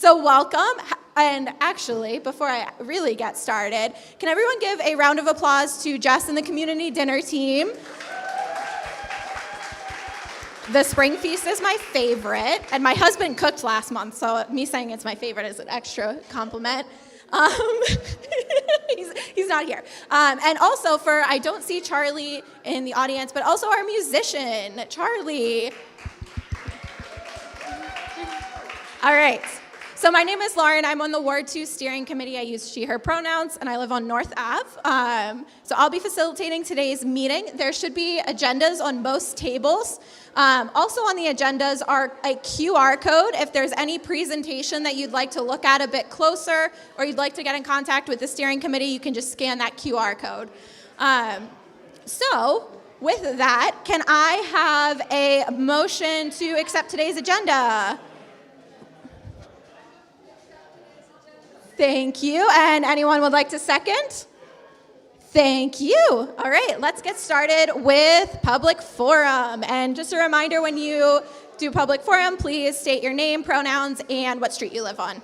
So welcome. And actually, before I really get started, can everyone give a round of applause to Jess and the community dinner team? The spring feast is my favorite, and my husband cooked last month, so me saying it's my favorite is an extra compliment. He's not here. And also I don't see Charlie in the audience, but also our musician, Charlie. All right. So my name is Lauren. I'm on the Ward 2 steering committee. I use she, her pronouns, and I live on North Ave. So I'll be facilitating today's meeting. There should be agendas on most tables. Also on the agendas are a QR code. If there's any presentation that you'd like to look at a bit closer or you'd like to get in contact with the steering committee, you can just scan that QR code. So with that, can I have a motion to accept today's agenda? Thank you. And anyone would like to second? Thank you. All right, let's get started with public forum. And just a reminder, when you do public forum, please state your name, pronouns, and what street you live on.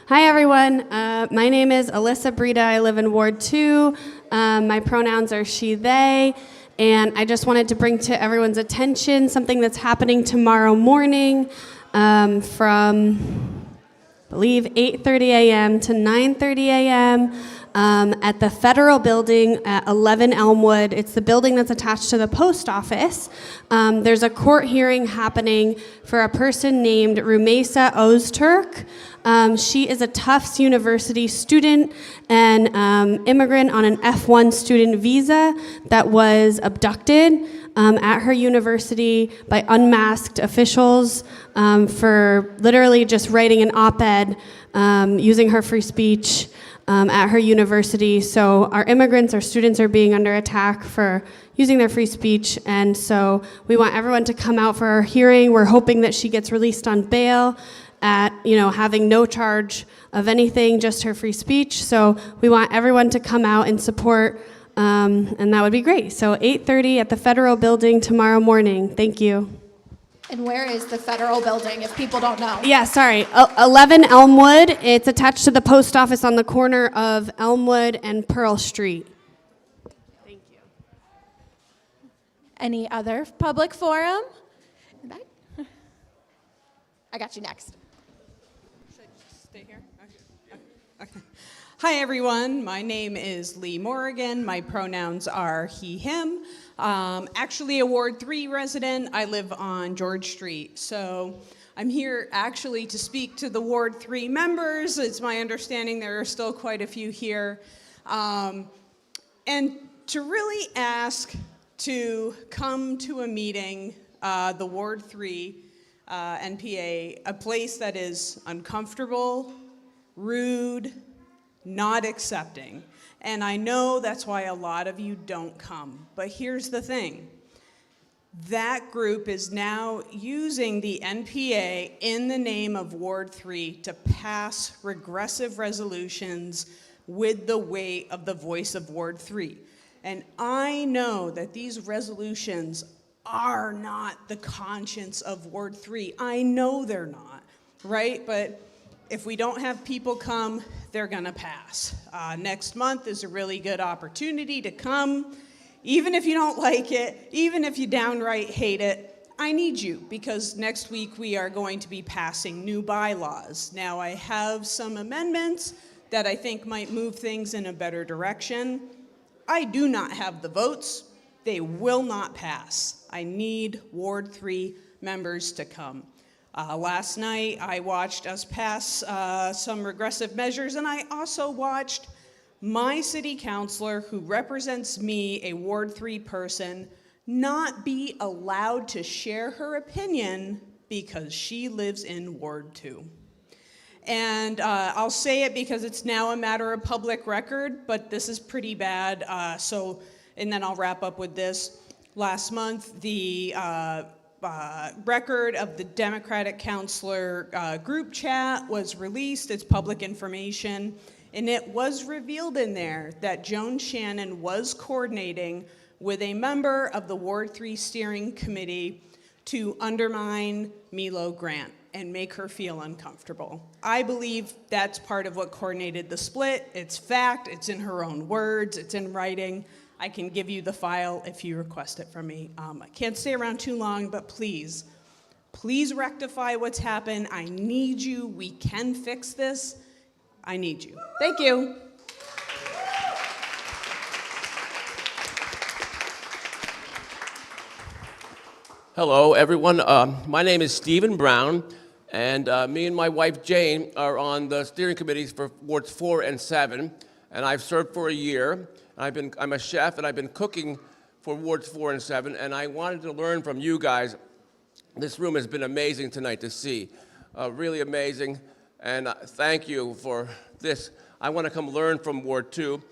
Hi, everyone. My name is Alyssa Brita. I live in Ward 2. My pronouns are she, they. And I just wanted to bring to everyone's attention something that's happening tomorrow morning from, I believe, 8:30 a.m. to 9:30 a.m. At the Federal Building at 11 Elmwood. It's the building that's attached to the post office. There's a court hearing happening for a person named Rumeysa Öztürk. She is a Tufts University student and immigrant on an F1 student visa that was abducted at her university by unmasked officials for literally just writing an op-ed using her free speech at her university. So our immigrants, our students are being under attack for using their free speech, and so we want everyone to come out for our hearing. We're hoping that she gets released on bail at, having no charge of anything, just her free speech. So we want everyone to come out and support, and that would be great. So 8:30 at the Federal Building tomorrow morning. Thank you. And where is the Federal Building, if people don't know? Yeah, sorry. 11 Elmwood. It's attached to the post office on the corner of Elmwood and Pearl Street. Thank you. Any other public forum? In the back? I got you next. Should I just stay here? Okay. Hi, everyone. My name is Lee Morrigan. My pronouns are he, him. Actually a Ward 3 resident. I live on George Street. So I'm here actually to speak to the Ward 3 members. It's my understanding there are still quite a few here. And to really ask to come to a meeting, the Ward 3 NPA, a place that is uncomfortable, rude, not accepting. And I know that's why a lot of you don't come. But here's the thing. That group is now using the NPA in the name of Ward 3 to pass regressive resolutions with the weight of the voice of Ward 3. And I know that these resolutions are not the conscience of Ward 3. I know they're not, right? But if we don't have people come, they're gonna pass. Next month is a really good opportunity to come. Even if you don't like it, even if you downright hate it, I need you, because next week we are going to be passing new bylaws. Now, I have some amendments that I think might move things in a better direction. I do not have the votes. They will not pass. I need Ward 3 members to come. Last night, I watched us pass some regressive measures, and I also watched my city councilor, who represents me, a Ward 3 person, not be allowed to share her opinion because she lives in Ward 2. And I'll say it because it's now a matter of public record, but this is pretty bad. And then I'll wrap up with this. Last month, the record of the Democratic councilor group chat was released. It's public information. And it was revealed in there that Joan Shannon was coordinating with a member of the Ward 3 Steering Committee to undermine Milo Grant and make her feel uncomfortable. I believe that's part of what coordinated the split. It's fact, it's in her own words, it's in writing. I can give you the file if you request it from me. I can't stay around too long, but please rectify what's happened. I need you. We can fix this. I need you. Thank you. Hello, everyone. My name is Stephen Brown, and me and my wife Jane are on the steering committees for Wards 4 and 7, and I've served for a year. I'm a chef, and I've been cooking for Wards 4 and 7, and I wanted to learn from you guys. This room has been amazing tonight to see, really amazing, and thank you for this. I want to come learn from Ward 2.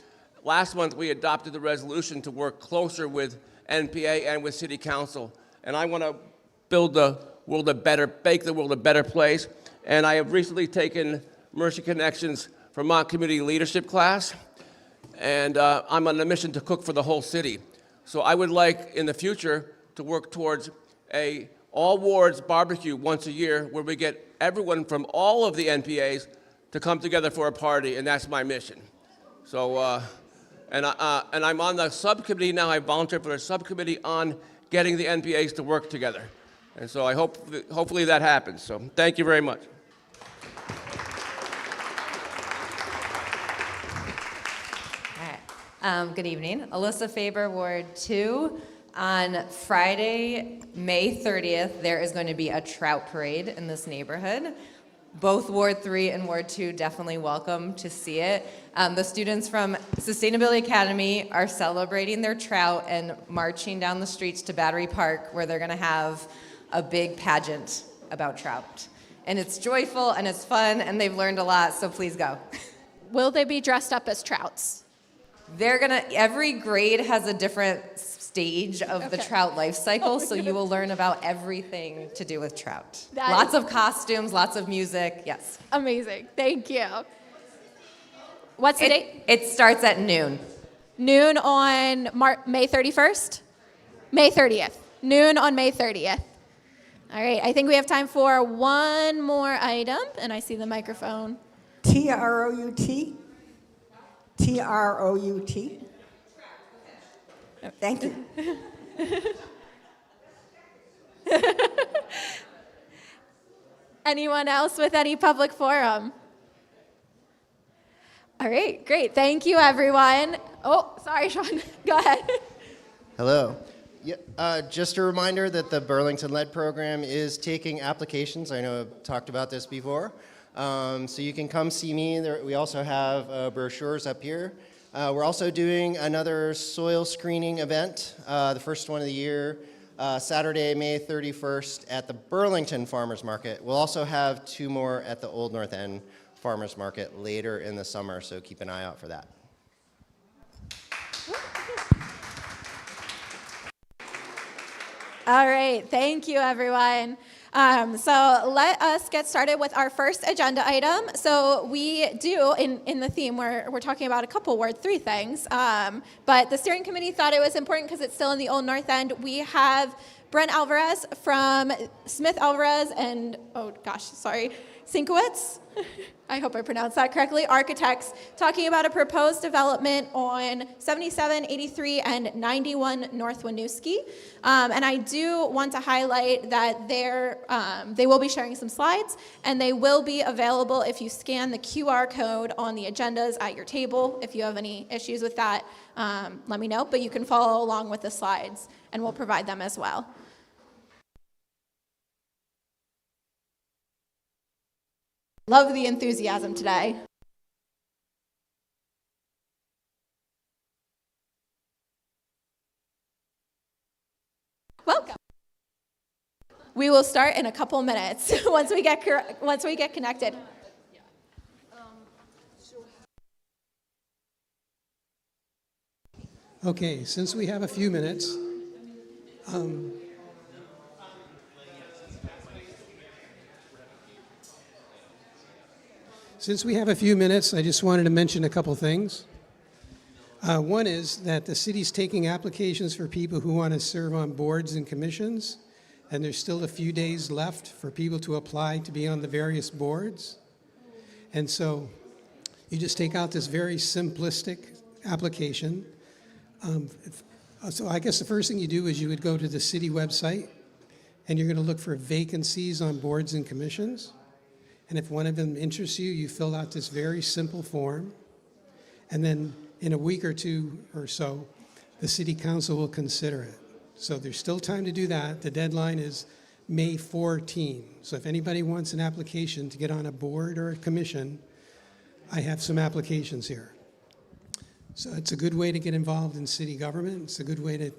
Last month, we adopted the resolution to work closer with NPA and with City Council, and I want to build the world a better, make the world a better place, and I have recently taken Mercy Connections Vermont Community Leadership class, and I'm on a mission to cook for the whole city. So I would like, in the future, to work towards a all wards barbecue once a year where we get everyone from all of the NPAs to come together for a party, and that's my mission. So, and I'm on the subcommittee now. I volunteer for the subcommittee on getting the NPAs to work together. And so I hope, hopefully that happens. So thank you very much. All right. Good evening. Alyssa Faber, Ward 2. On Friday, May 30th, there is going to be a trout parade in this neighborhood. Both Ward 3 and Ward 2 definitely welcome to see it. The students from Sustainability Academy are celebrating their trout and marching down the streets to Battery Park, where they're going to have a big pageant about trout. And it's joyful and it's fun, and they've learned a lot, so please go. Will they be dressed up as trouts? Every grade has a different stage of the trout life cycle, so you will learn about everything to do with trout. Lots of costumes, lots of music, yes. Amazing. Thank you. What's the date? It starts at noon. Noon on May 31st? May 30th. Noon on May 30th. All right, I think we have time for one more item, and I see the microphone. T-R-O-U-T? T-R-O-U-T? Thank you. Anyone else with any public forum? All right, great. Thank you, everyone. Oh, sorry, Sean. Go ahead. Hello. Yeah, just a reminder that the Burlington LED program is taking applications. I know I've talked about this before. So you can come see me. We also have brochures up here. We're also doing another soil screening event, the first one of the year, Saturday, May 31st at the Burlington Farmers Market. We'll also have 2 more at the Old North End Farmers Market later in the summer, so keep an eye out for that. All right, thank you, everyone. So let us get started with our first agenda item. So we do, in the theme, we're talking about a couple Ward 3 things, but the steering committee thought it was important because it's still in the Old North End. We have Brent Alvarez from Smith Alvarez and, Sinkowitz. I hope I pronounced that correctly, architects, talking about a proposed development on 77, 83, and 91 North Winooski. And I do want to highlight that they will be sharing some slides, and they will be available if you scan the QR code on the agendas at your table. If you have any issues with that, let me know, but you can follow along with the slides, and we'll provide them as well. Love the enthusiasm today. Welcome. We will start in a couple minutes once we get connected. Okay, since we have a few minutes, Since we have a few minutes, I just wanted to mention a couple things. One is that the city's taking applications for people who want to serve on boards and commissions, and there's still a few days left for people to apply to be on the various boards. And so you just take out this very simplistic application. So I guess the first thing you do is you would go to the city website, and you're going to look for vacancies on boards and commissions. And if one of them interests you, you fill out this very simple form. And then in a week or two or so, the city council will consider it. So there's still time to do that. The deadline is May 14. So if anybody wants an application to get on a board or a commission, I have some applications here. So it's a good way to get involved in city government. It's a good way to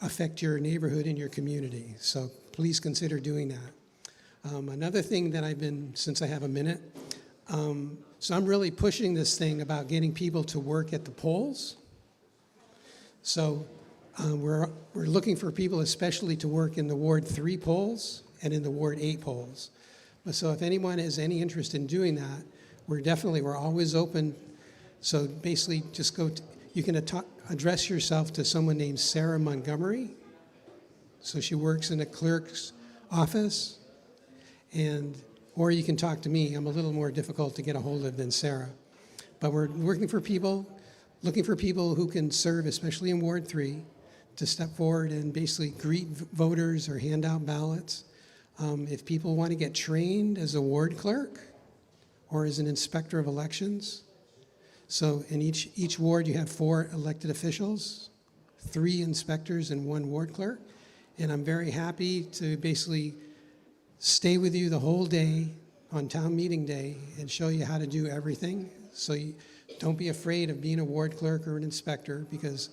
affect your neighborhood and your community. So please consider doing that. Another thing that I've been, since I have a minute, so I'm really pushing this thing about getting people to work at the polls. So we're looking for people especially to work in the Ward 3 polls and in the Ward 8 polls. So if anyone has any interest in doing that, we're always open. So basically just you can address yourself to someone named Sarah Montgomery. So she works in a clerk's office, or you can talk to me. I'm a little more difficult to get a hold of than Sarah. But we're looking for people who can serve, especially in Ward 3, to step forward and basically greet voters or hand out ballots. If people want to get trained as a ward clerk or as an inspector of elections, so in each ward you have 4 elected officials, 3 inspectors and 1 ward clerk, and I'm very happy to basically stay with you the whole day on town meeting day and show you how to do everything. So you don't be afraid of being a ward clerk or an inspector, because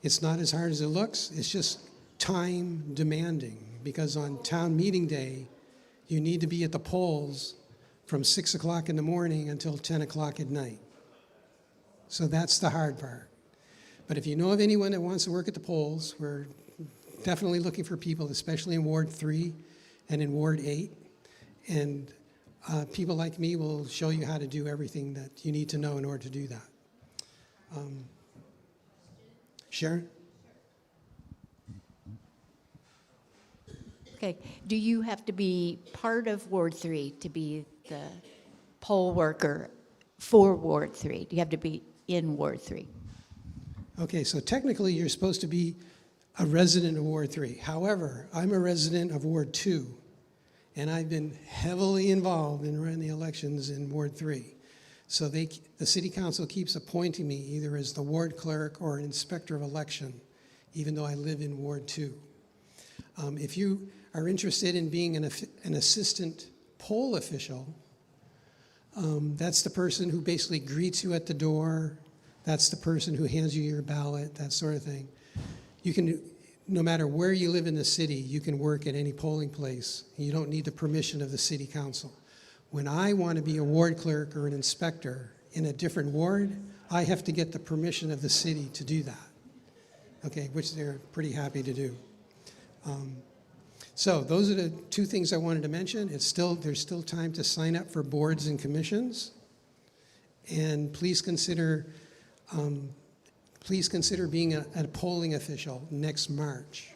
it's not as hard as it looks. It's just time demanding, because on town meeting day, you need to be at the polls from 6 o'clock in the morning until 10 o'clock at night. So that's the hard part. But if you know of anyone that wants to work at the polls, we're definitely looking for people, especially in Ward 3 and in Ward 8. And people like me will show you how to do everything that you need to know in order to do that. Sharon? Okay. Do you have to be part of Ward 3 to be the poll worker for Ward 3? Do you have to be in Ward 3? Okay, so technically you're supposed to be a resident of Ward 3. However, I'm a resident of Ward 2, and I've been heavily involved in running the elections in Ward 3. So the city council keeps appointing me either as the ward clerk or an inspector of election, even though I live in Ward 2. If you are interested in being an assistant poll official, that's the person who basically greets you at the door. That's the person who hands you your ballot, that sort of thing. You can, no matter where you live in the city, you can work at any polling place. You don't need the permission of the city council. When I want to be a ward clerk or an inspector in a different ward, I have to get the permission of the city to do that, okay, which they're pretty happy to do. So those are the 2 things I wanted to mention. There's still time to sign up for boards and commissions. And please consider being a polling official next March.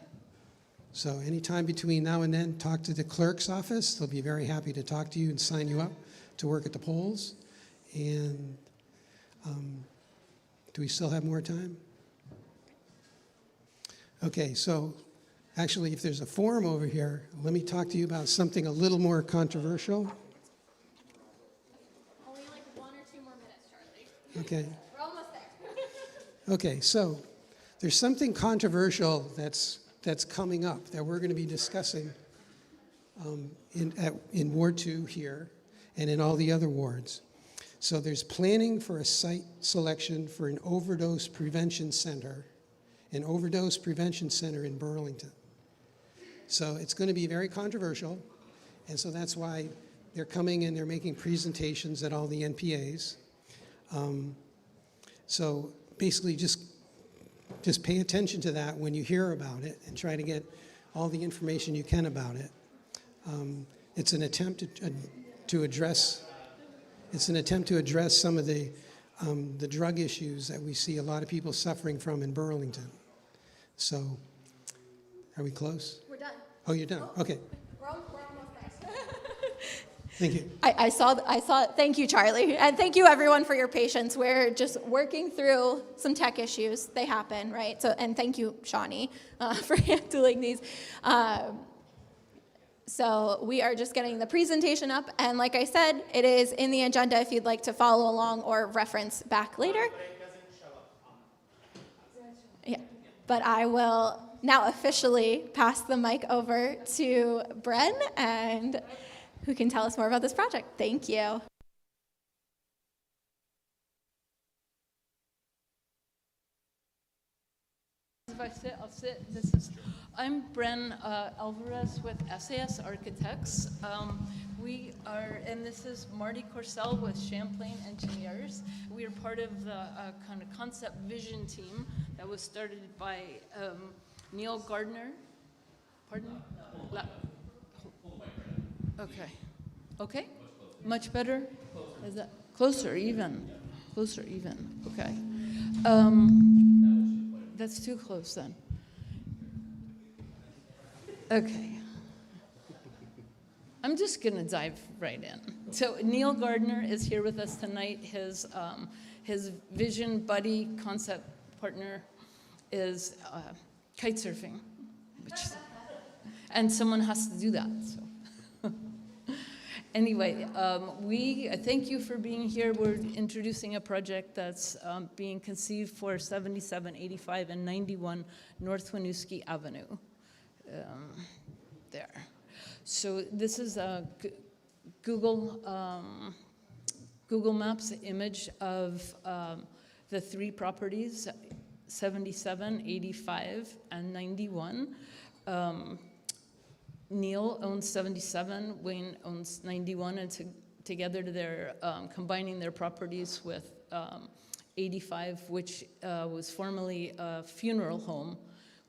So anytime between now and then, talk to the clerk's office. They'll be very happy to talk to you and sign you up to work at the polls. And do we still have more time? Okay, so actually, if there's a forum over here, let me talk to you about something a little more controversial. Only like 1 or 2 more minutes, Charlie. Okay. We're almost there. Okay, so there's something controversial that's coming up that we're going to be discussing in Ward 2 here and in all the other wards. So there's planning for a site selection for an overdose prevention center in Burlington. So it's going to be very controversial, and so that's why they're coming and they're making presentations at all the NPAs. So basically just pay attention to that when you hear about it and try to get all the information you can about it. It's an attempt to address It's an attempt to address some of the drug issues that we see a lot of people suffering from in Burlington. So, are we close? We're done. Oh, you're done? Okay. We're almost there. Thank you. I saw, thank you, Charlie. And thank you, everyone, for your patience. We're just working through some tech issues. They happen, right? So, and thank you, Shawnee, for handling these. So we are just getting the presentation up. And like I said, it is in the agenda if you'd like to follow along or reference back later. Yeah, but I will now officially pass the mic over to Bren, and who can tell us more about this project. Thank you. If I sit, I'll sit. I'm Bren Alvarez with SAS Architects. We are, and this is Marty Corsell with Champlain Engineers. We are part of the kind of concept vision team that was started by Neil Gardner. Pardon? Okay. Okay? Much better? Is that closer even? Closer even. Okay. That's too close then. Okay. I'm just going to dive right in. So Neil Gardner is here with us tonight. His vision buddy concept partner is kite surfing, and someone has to do that. So. Anyway, we thank you for being here. We're introducing a project that's being conceived for 77, 85, and 91 North Winooski Avenue. There. So this is a Google Maps image of the three properties, 77, 85, and 91. Neil owns 77, Wayne owns 91, and together they're combining their properties with 85, which was formerly a funeral home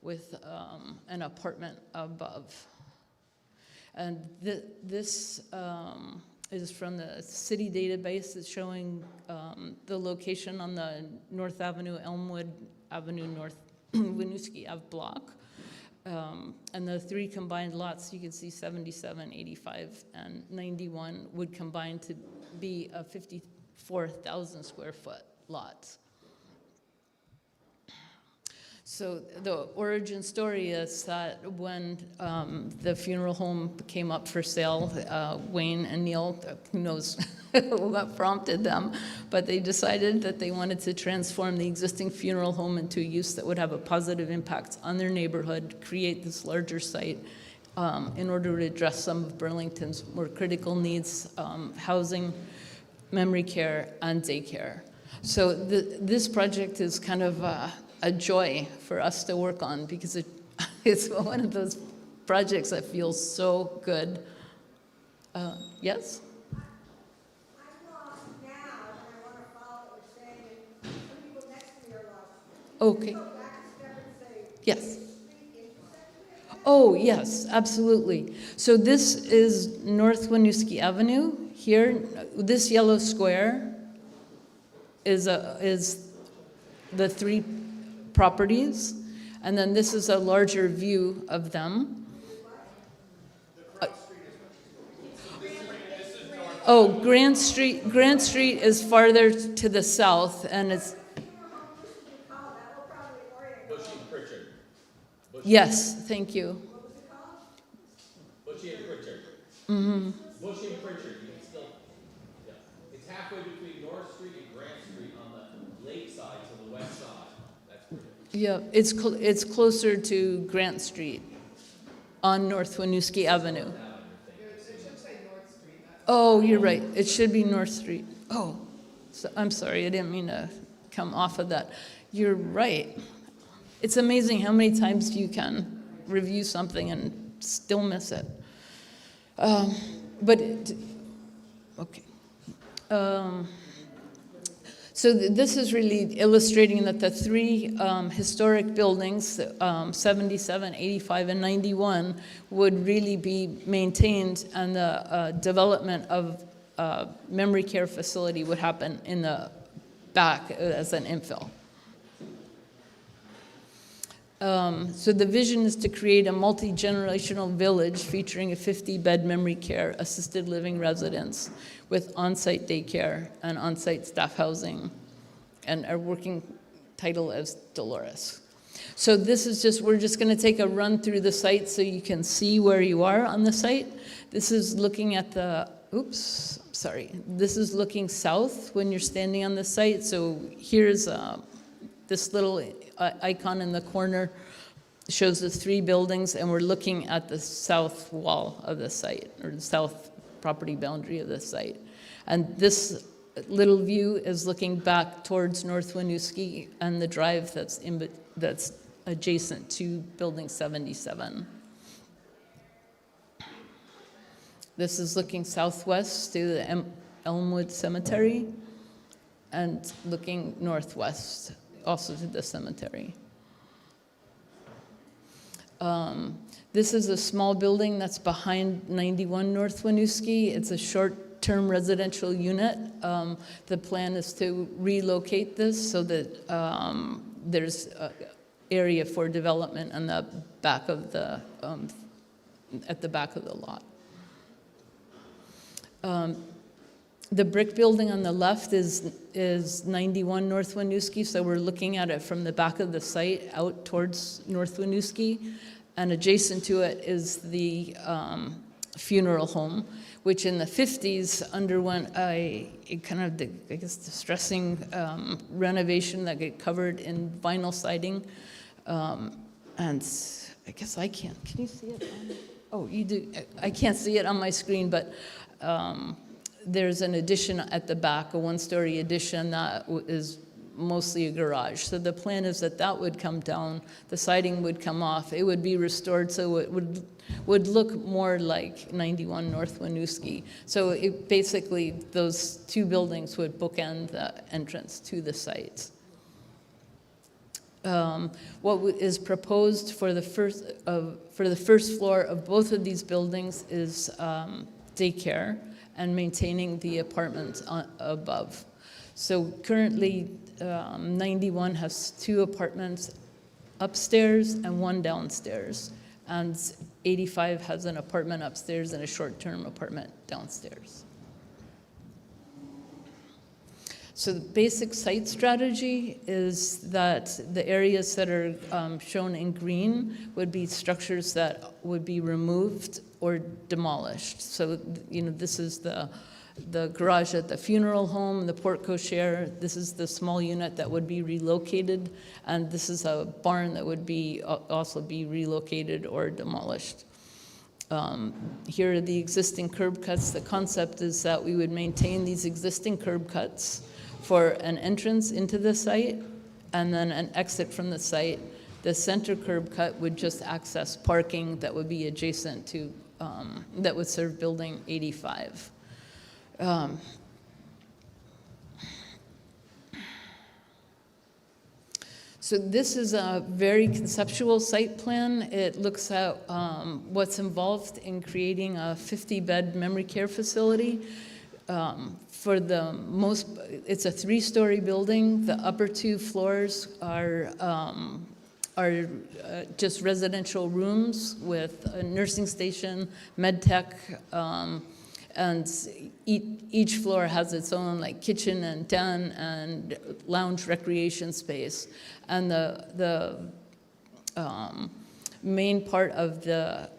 with an apartment above. And this is from the city database. It's showing the location on the North Avenue, Elmwood Avenue, North Winooski Ave block. And the three combined lots, you can see 77, 85, and 91 would combine to be a 54,000 square foot lot. So the origin story is that when the funeral home came up for sale, Wayne and Neil, who knows what prompted them, but they decided that they wanted to transform the existing funeral home into a use that would have a positive impact on their neighborhood, create this larger site in order to address some of Burlington's more critical needs, housing, memory care, and daycare. So this project is kind of a joy for us to work on because it's one of those projects that feels so good. Yes? I'm lost now, and I want to follow what you're saying, and some people next to me are lost. Okay. Go back a step and say, Yes. Oh, yes, absolutely. So this is North Winooski Avenue here. This yellow square is the three properties, and then this is a larger view of them. Oh, Grant Street is farther to the south, and it's yes, thank you. Bushy and Pritchard. Mm-hmm. Bushy and Pritchard, you can still, yeah. It's halfway between North Street and Grant Street on the lake side to the west side. That's pretty. Yeah, it's closer to Grant Street on North Winooski Avenue. Oh, you're right. It should be North Street. Oh, so, I'm sorry. I didn't mean to come off of that. You're right. It's amazing how many times you can review something and still miss it. Okay. So this is really illustrating that the three historic buildings, 77, 85, and 91, would really be maintained, and the development of memory care facility would happen in the back as an infill. So the vision is to create a multi-generational village featuring a 50-bed memory care assisted living residence with on-site daycare and on-site staff housing, and our working title is Dolores. So this is just, we're just going to take a run through the site so you can see where you are on the site. This is looking at the, this is looking south when you're standing on the site. So here's this little icon in the corner shows the 3 buildings, and we're looking at the south wall of the site, or the south property boundary of the site. And this little view is looking back towards North Winooski and the drive that's adjacent to Building 77. This is looking southwest to the Elmwood Cemetery and looking northwest also to the cemetery. This is a small building that's behind 91 North Winooski. It's a short-term residential unit. The plan is to relocate this so that there's area for development on the back of the at the back of the lot. The brick building on the left is 91 North Winooski, so we're looking at it from the back of the site out towards North Winooski, and adjacent to it is the funeral home, which in the 50s underwent a kind of, I guess, distressing renovation that got covered in vinyl siding. And I guess I can't. Can you see it? Oh, you do. I can't see it on my screen, but there's an addition at the back, a 1-story addition that is mostly a garage. So the plan is that that would come down, the siding would come off, it would be restored so it would look more like 91 North Winooski. So it basically, those 2 buildings would bookend the entrance to the site. What is proposed for the first floor of both of these buildings is daycare and maintaining the apartments above. So currently, 91 has 2 apartments upstairs and 1 downstairs, and 85 has an apartment upstairs and a short-term apartment downstairs. So the basic site strategy is that the areas that are shown in green would be structures that would be removed or demolished. So, you know, this is the garage at the funeral home, the porte cochere. This is the small unit that would be relocated, and this is a barn that would be also be relocated or demolished. Here are the existing curb cuts. The concept is that we would maintain these existing curb cuts for an entrance into the site and then an exit from the site. The center curb cut would just access parking that would be adjacent to, that would serve building 85. So this is a very conceptual site plan. It looks at what's involved in creating a 50-bed memory care facility. For the most, it's a 3-story building. The upper 2 floors are just residential rooms with a nursing station, med tech, and each floor has its own like kitchen and den and lounge recreation space. And the main part of the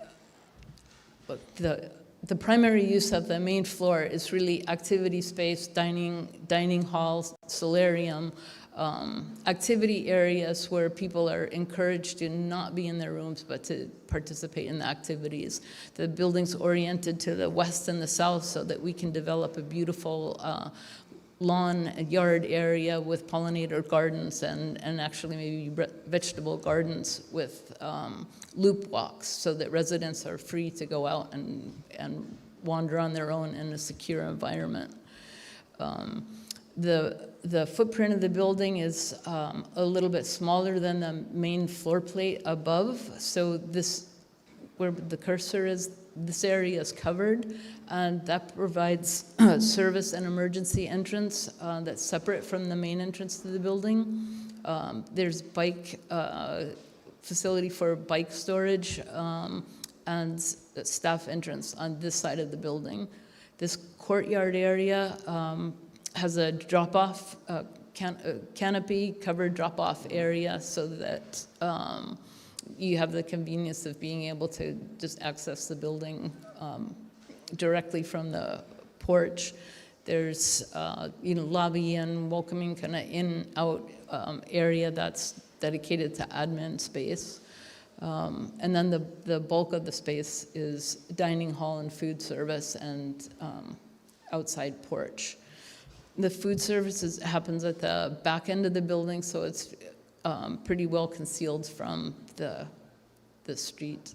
primary use of the main floor is really activity space, dining halls, solarium, activity areas where people are encouraged to not be in their rooms but to participate in the activities. The building's oriented to the west and the south so that we can develop a beautiful lawn and yard area with pollinator gardens and actually maybe vegetable gardens with loop walks so that residents are free to go out and wander on their own in a secure environment. The footprint of the building is a little bit smaller than the main floor plate above. So this, where the cursor is, this area is covered, and that provides service and emergency entrance that's separate from the main entrance to the building. There's bike facility for bike storage and staff entrance on this side of the building. This courtyard area has a drop-off canopy covered drop-off area so that you have the convenience of being able to just access the building directly from the porch. There's lobby and welcoming kind of in-out area that's dedicated to admin space. And then the bulk of the space is dining hall and food service and outside porch. The food service happens at the back end of the building, so it's pretty well concealed from the street.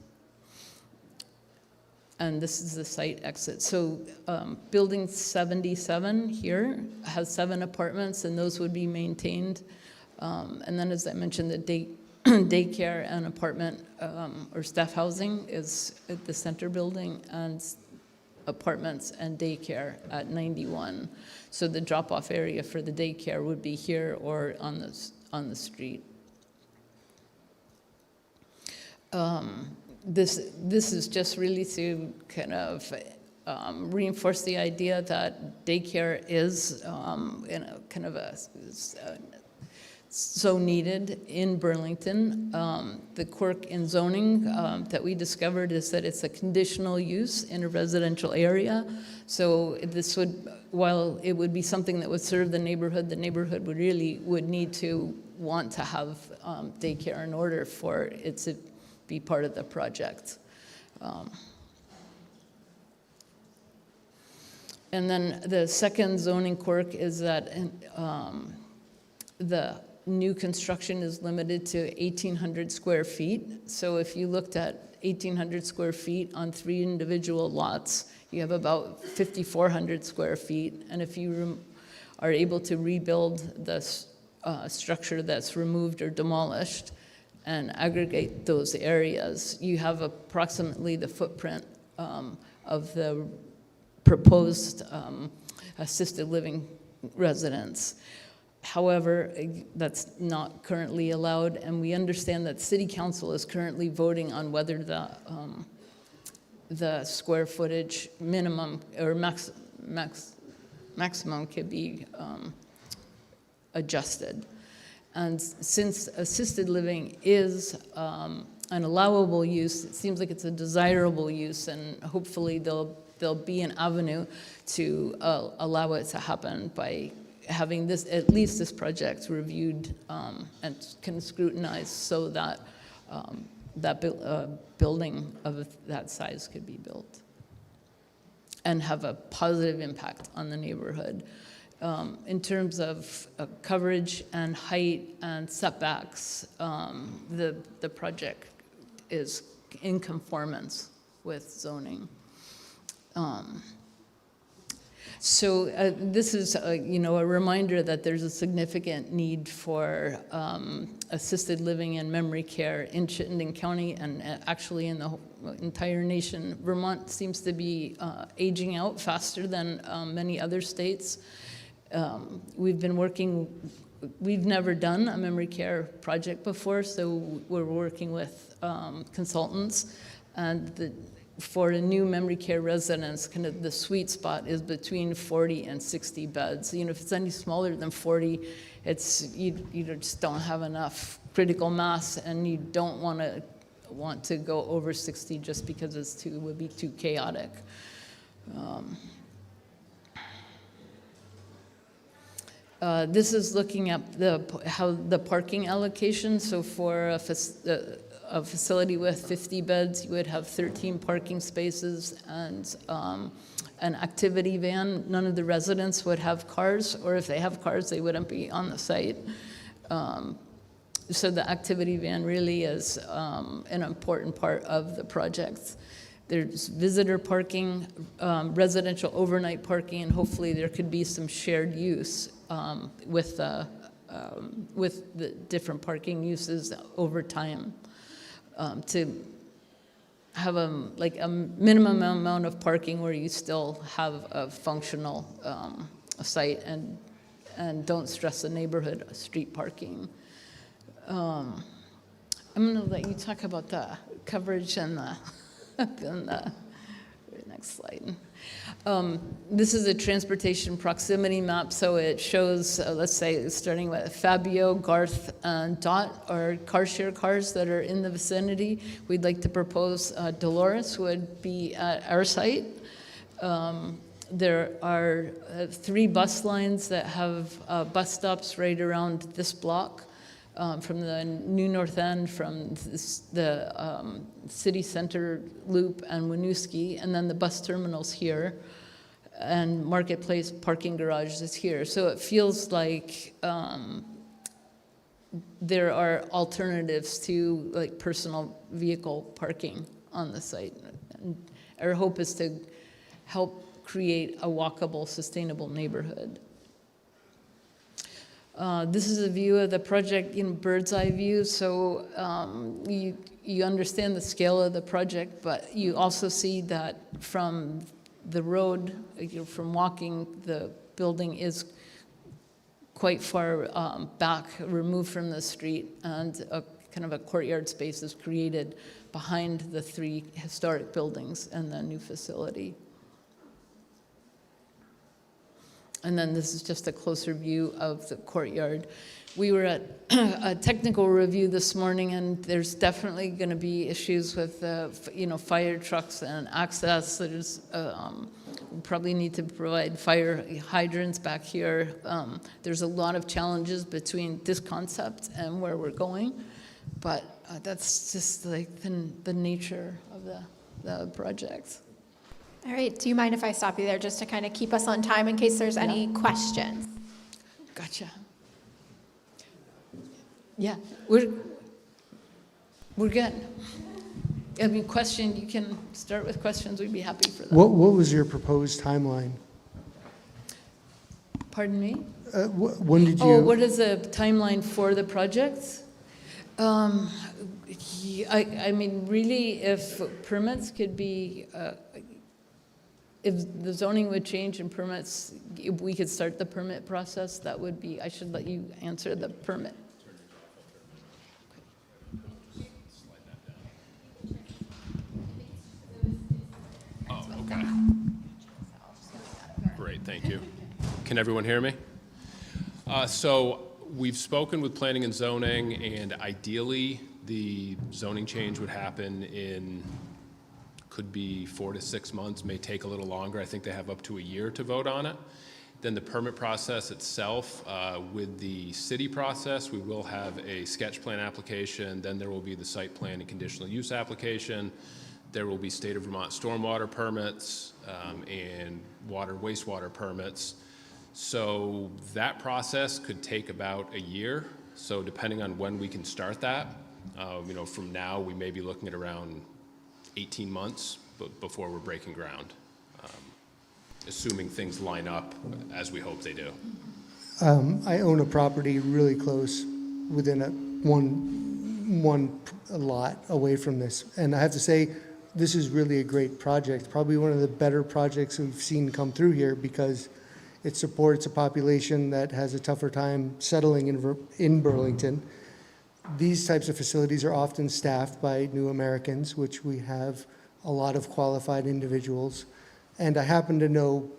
And this is the site exit. So building 77 here has 7 apartments, and those would be maintained. And then, as I mentioned, the daycare and apartment or staff housing is at the center building, and apartments and daycare at 91. So the drop-off area for the daycare would be here or on the street. This is just really to kind of reinforce the idea that daycare is kind of so needed in Burlington. The quirk in zoning that we discovered is that it's a conditional use in a residential area. So this would, while it would be something that would serve the neighborhood would need to want to have daycare in order for it to be part of the project. And then the second zoning quirk is that the new construction is limited to 1,800 square feet. So if you looked at 1,800 square feet on 3 individual lots, you have about 5,400 square feet. And if you are able to rebuild the structure that's removed or demolished and aggregate those areas, you have approximately the footprint of the proposed assisted living residence. However, that's not currently allowed, and we understand that City Council is currently voting on whether the square footage minimum or maximum could be adjusted. And since assisted living is an allowable use, it seems like it's a desirable use, and hopefully there'll be an avenue to allow it to happen by having this, at least this project reviewed and can scrutinize so that building of that size could be built and have a positive impact on the neighborhood. In terms of coverage and height and setbacks, the project is in conformance with zoning. So this is, a reminder that there's a significant need for assisted living and memory care in Chittenden County and actually in the entire nation. Vermont seems to be aging out faster than many other states. We've never done a memory care project before, so we're working with consultants, and for a new memory care residence, kind of the sweet spot is between 40 and 60 beds. If it's any smaller than 40, you just don't have enough critical mass, and you don't want to go over 60 just because it would be too chaotic. This is looking at how the parking allocation. So for a facility with 50 beds, you would have 13 parking spaces and an activity van. None of the residents would have cars, or if they have cars, they wouldn't be on the site. So the activity van really is an important part of the project. There's visitor parking, residential overnight parking, and hopefully there could be some shared use with the different parking uses over time to have like a minimum amount of parking where you still have a functional site and don't stress the neighborhood street parking. I'm going to let you talk about the coverage and the next slide. This is a transportation proximity map, so it shows, let's say, starting with Fabio, Garth, and Dot, are car share cars that are in the vicinity. We'd like to propose Dolores would be at our site. There are 3 bus lines that have bus stops right around this block. From the New North End, from the city center loop and Winooski, and then the bus terminal's here, and Marketplace parking garage is here. So it feels like there are alternatives to like personal vehicle parking on the site. And our hope is to help create a walkable, sustainable neighborhood. This is a view of the project in bird's eye view, so you understand the scale of the project, but you also see that from the road, from walking, the building is quite far back, removed from the street, and a kind of a courtyard space is created behind the 3 historic buildings and the new facility. And then this is just a closer view of the courtyard. We were at a technical review this morning, and there's definitely going to be issues with, fire trucks and access. There's we probably need to provide fire hydrants back here. There's a lot of challenges between this concept and where we're going, but that's just like the nature of the project. All right, do you mind if I stop you there just to kind of keep us on time in case there's any questions? Gotcha. Yeah, we're good. I mean, you can start with questions. We'd be happy for that. What was your proposed timeline? Pardon me? When did you? Oh, what is the timeline for the project? I mean, really, if permits could be, if the zoning would change and permits, if we could start the permit process, that would be, I should let you answer the permit. Oh, okay. Great, thank you. Can everyone hear me? So we've spoken with planning and zoning, and ideally the zoning change would happen in, could be 4 to 6 months, may take a little longer. I think they have up to a year to vote on it. Then the permit process itself, with the city process, we will have a sketch plan application, then there will be the site plan and conditional use application. There will be state of Vermont stormwater permits and wastewater permits. So that process could take about a year. So depending on when we can start that, from now we may be looking at around 18 months before we're breaking ground, assuming things line up as we hope they do. I own a property really close within one lot away from this. And I have to say, this is really a great project, probably one of the better projects we've seen come through here because it supports a population that has a tougher time settling in Burlington. These types of facilities are often staffed by new Americans, which we have a lot of qualified individuals. And I happen to know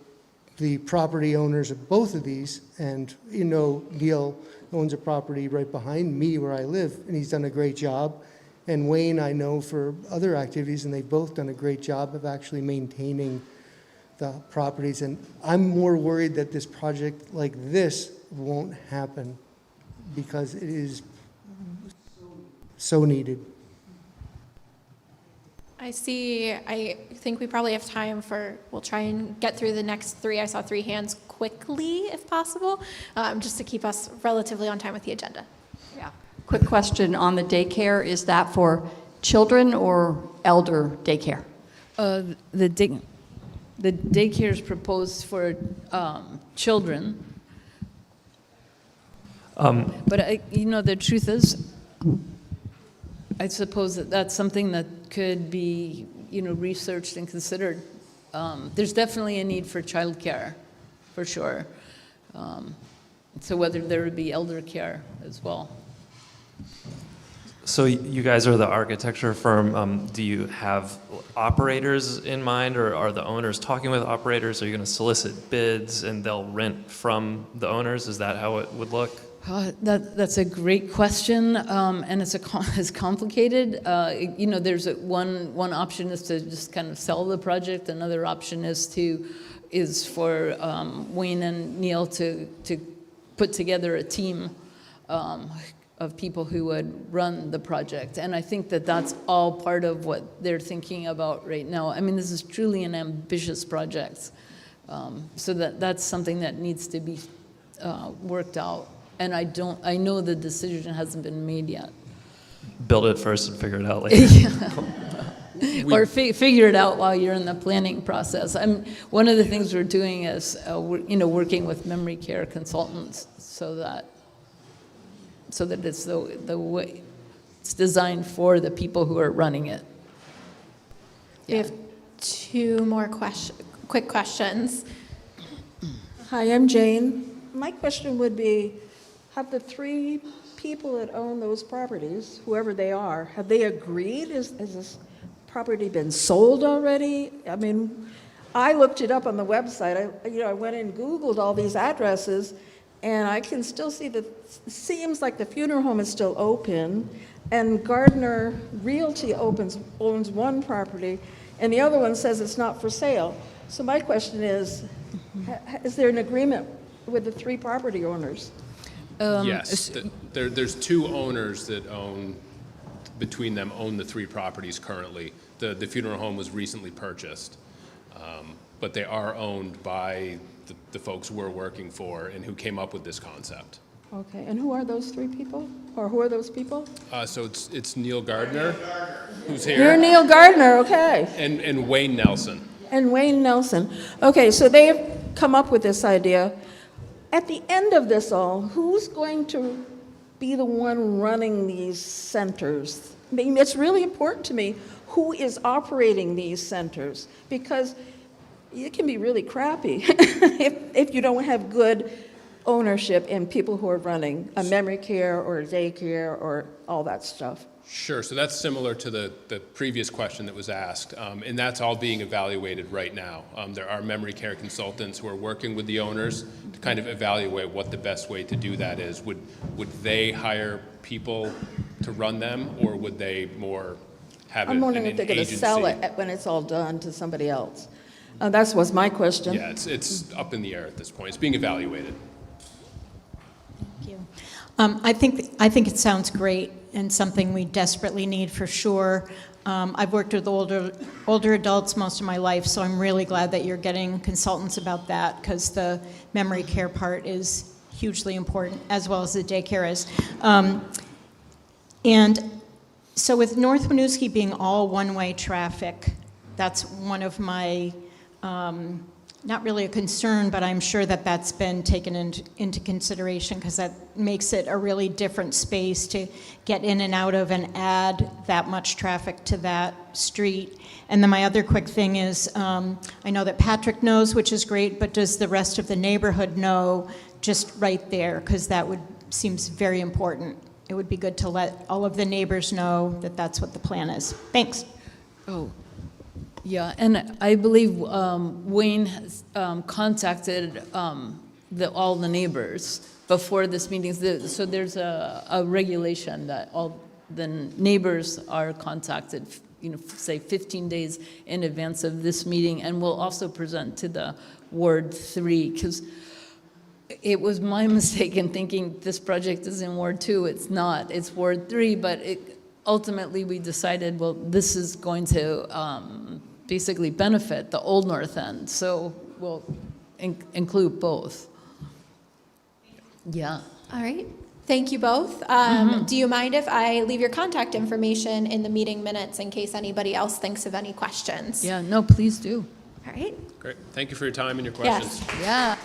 the property owners of both of these, and Neil owns a property right behind me where I live, and he's done a great job. And Wayne I know for other activities, and they've both done a great job of actually maintaining the properties. And I'm more worried that this project like this won't happen because it is so needed. I think we probably have time we'll try and get through the next 3. I saw 3 hands quickly, if possible, just to keep us relatively on time with the agenda. Yeah. Quick question on the daycare. Is that for children or elder daycare? The daycare is proposed for children. But the truth is, I suppose that's something that could be, researched and considered. There's definitely a need for childcare, for sure. So whether there would be elder care as well. So you guys are the architecture firm. Do you have operators in mind, or are the owners talking with operators? Are you going to solicit bids and they'll rent from the owners? Is that how it would look? That's a great question, and it's complicated. There's one option is to just kind of sell the project. Another option is for Wayne and Neil to put together a team of people who would run the project. And I think that that's all part of what they're thinking about right now. I mean, this is truly an ambitious project. So that's something that needs to be worked out. And I know the decision hasn't been made yet. Build it first and figure it out later. Or figure it out while you're in the planning process. One of the things we're doing is, working with memory care consultants so that it's the way it's designed for the people who are running it. We have two more quick questions. Hi, I'm Jane. My question would be, have the three people that own those properties, whoever they are, have they agreed? Has this property been sold already? I mean, I looked it up on the website. I went and Googled all these addresses, and I can still see that it seems like the funeral home is still open, and Gardner Realty owns one property, and the other one says it's not for sale. So my question is there an agreement with the three property owners? Yes, there's two owners that between them own the three properties currently. The funeral home was recently purchased, but they are owned by the folks we're working for and who came up with this concept. Okay, and who are those three people? Or who are those people? So it's Neil Gardner, who's here. You're Neil Gardner, okay. And Wayne Nelson. And Wayne Nelson. Okay, so they've come up with this idea. At the end of this all, who's going to be the one running these centers? I mean, it's really important to me who is operating these centers, because it can be really crappy if you don't have good ownership and people who are running a memory care or a daycare or all that stuff. Sure, so that's similar to the previous question that was asked, and that's all being evaluated right now. There are memory care consultants who are working with the owners to kind of evaluate what the best way to do that is. Would they hire people to run them, or would they more have I'm wondering if they're going to sell agency? it when it's all done to somebody else. That was my question. Yeah, it's up in the air at this point. It's being evaluated. Thank you. I think it sounds great and something we desperately need for sure. I've worked with older adults most of my life, so I'm really glad that you're getting consultants about that, because the memory care part is hugely important, as well as the daycare is. And so with North Winooski being all one-way traffic, that's one of my not really a concern, but I'm sure that that's been taken into consideration, because that makes it a really different space to get in and out of and add that much traffic to that street. And then my other quick thing is, I know that Patrick knows, which is great, but does the rest of the neighborhood know just right there? Because that seems very important. It would be good to let all of the neighbors know that that's what the plan is. Thanks. Oh. Yeah, and I believe Wayne has contacted all the neighbors before this meeting. So there's a regulation that all the neighbors are contacted, say 15 days in advance of this meeting, and we'll also present to the Ward 3, because it was my mistake in thinking this project is in Ward 2. It's not. It's Ward 3, but ultimately we decided, well, this is going to basically benefit the Old North End, so we'll include both. Yeah. All right. Thank you both. Do you mind if I leave your contact information in the meeting minutes in case anybody else thinks of any questions? Yeah, no, please do. All right. Great. Thank you for your time and your questions. Yes. Yeah.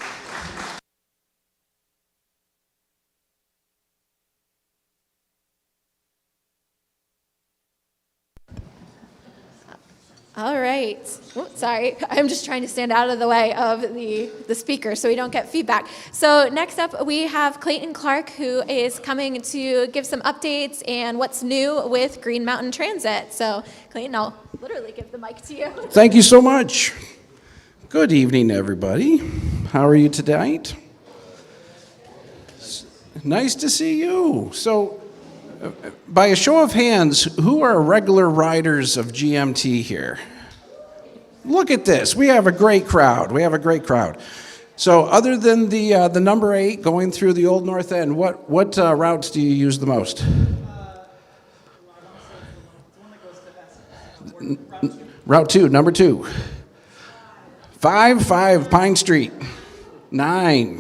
All right. Oh, sorry, I'm just trying to stand out of the way of the speaker so we don't get feedback. So next up, we have Clayton Clark, who is coming to give some updates and what's new with Green Mountain Transit. So Clayton, I'll literally give the mic to you. Thank you so much. Good evening, everybody. How are you tonight? Nice to see you. So, by a show of hands, who are regular riders of GMT here? Look at this. We have a great crowd. So, other than the number 8 going through the Old North End, what routes do you use the most? Route 2, number 2. 5 Pine Street. 9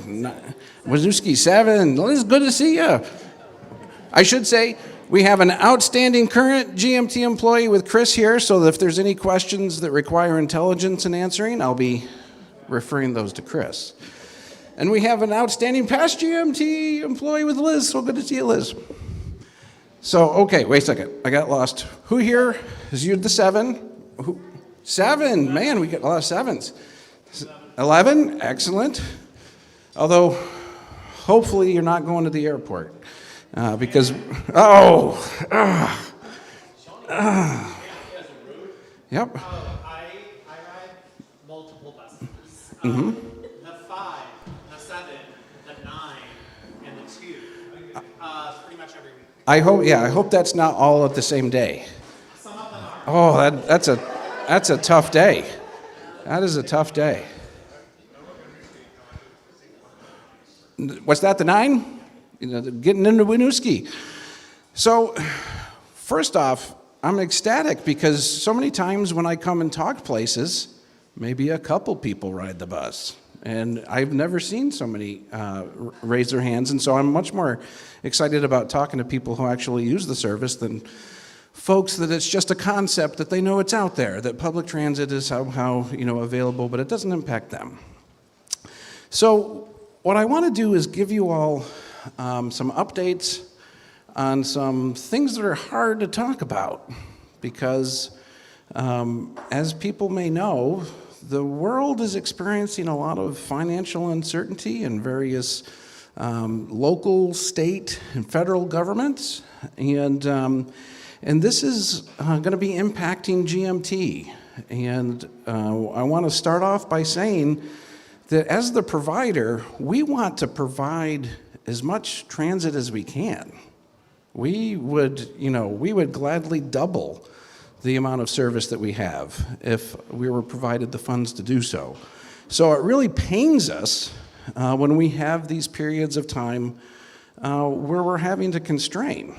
Winooski. 7. It's good to see you. I should say, we have an outstanding current GMT employee with Chris here, so that if there's any questions that require intelligence in answering, I'll be referring those to Chris. And we have an outstanding past GMT employee with Liz, so good to see you, Liz. So, okay, wait a second, I got lost. Who here is you the 7? 7, man, we get a lot of 7s. 11, excellent. Although, hopefully you're not going to the airport. Because, yep. I ride multiple buses. Mm-hmm. The 5, the 7, the 9, and the 2. Pretty much every week. I hope that's not all at the same day. Some of them are. Oh, that's a tough day. That is a tough day. Was that the 9? Getting into Winooski. So, first off, I'm ecstatic because so many times when I come and talk places, maybe a couple people ride the bus. And I've never seen so many raise their hands, and so I'm much more excited about talking to people who actually use the service than folks that it's just a concept that they know it's out there, that public transit is somehow available, but it doesn't impact them. So what I want to do is give you all some updates on some things that are hard to talk about because, as people may know, the world is experiencing a lot of financial uncertainty in various local, state, and federal governments, and this is going to be impacting GMT. And I want to start off by saying that as the provider, we want to provide as much transit as we can. We would gladly double the amount of service that we have if we were provided the funds to do so. So it really pains us when we have these periods of time where we're having to constrain.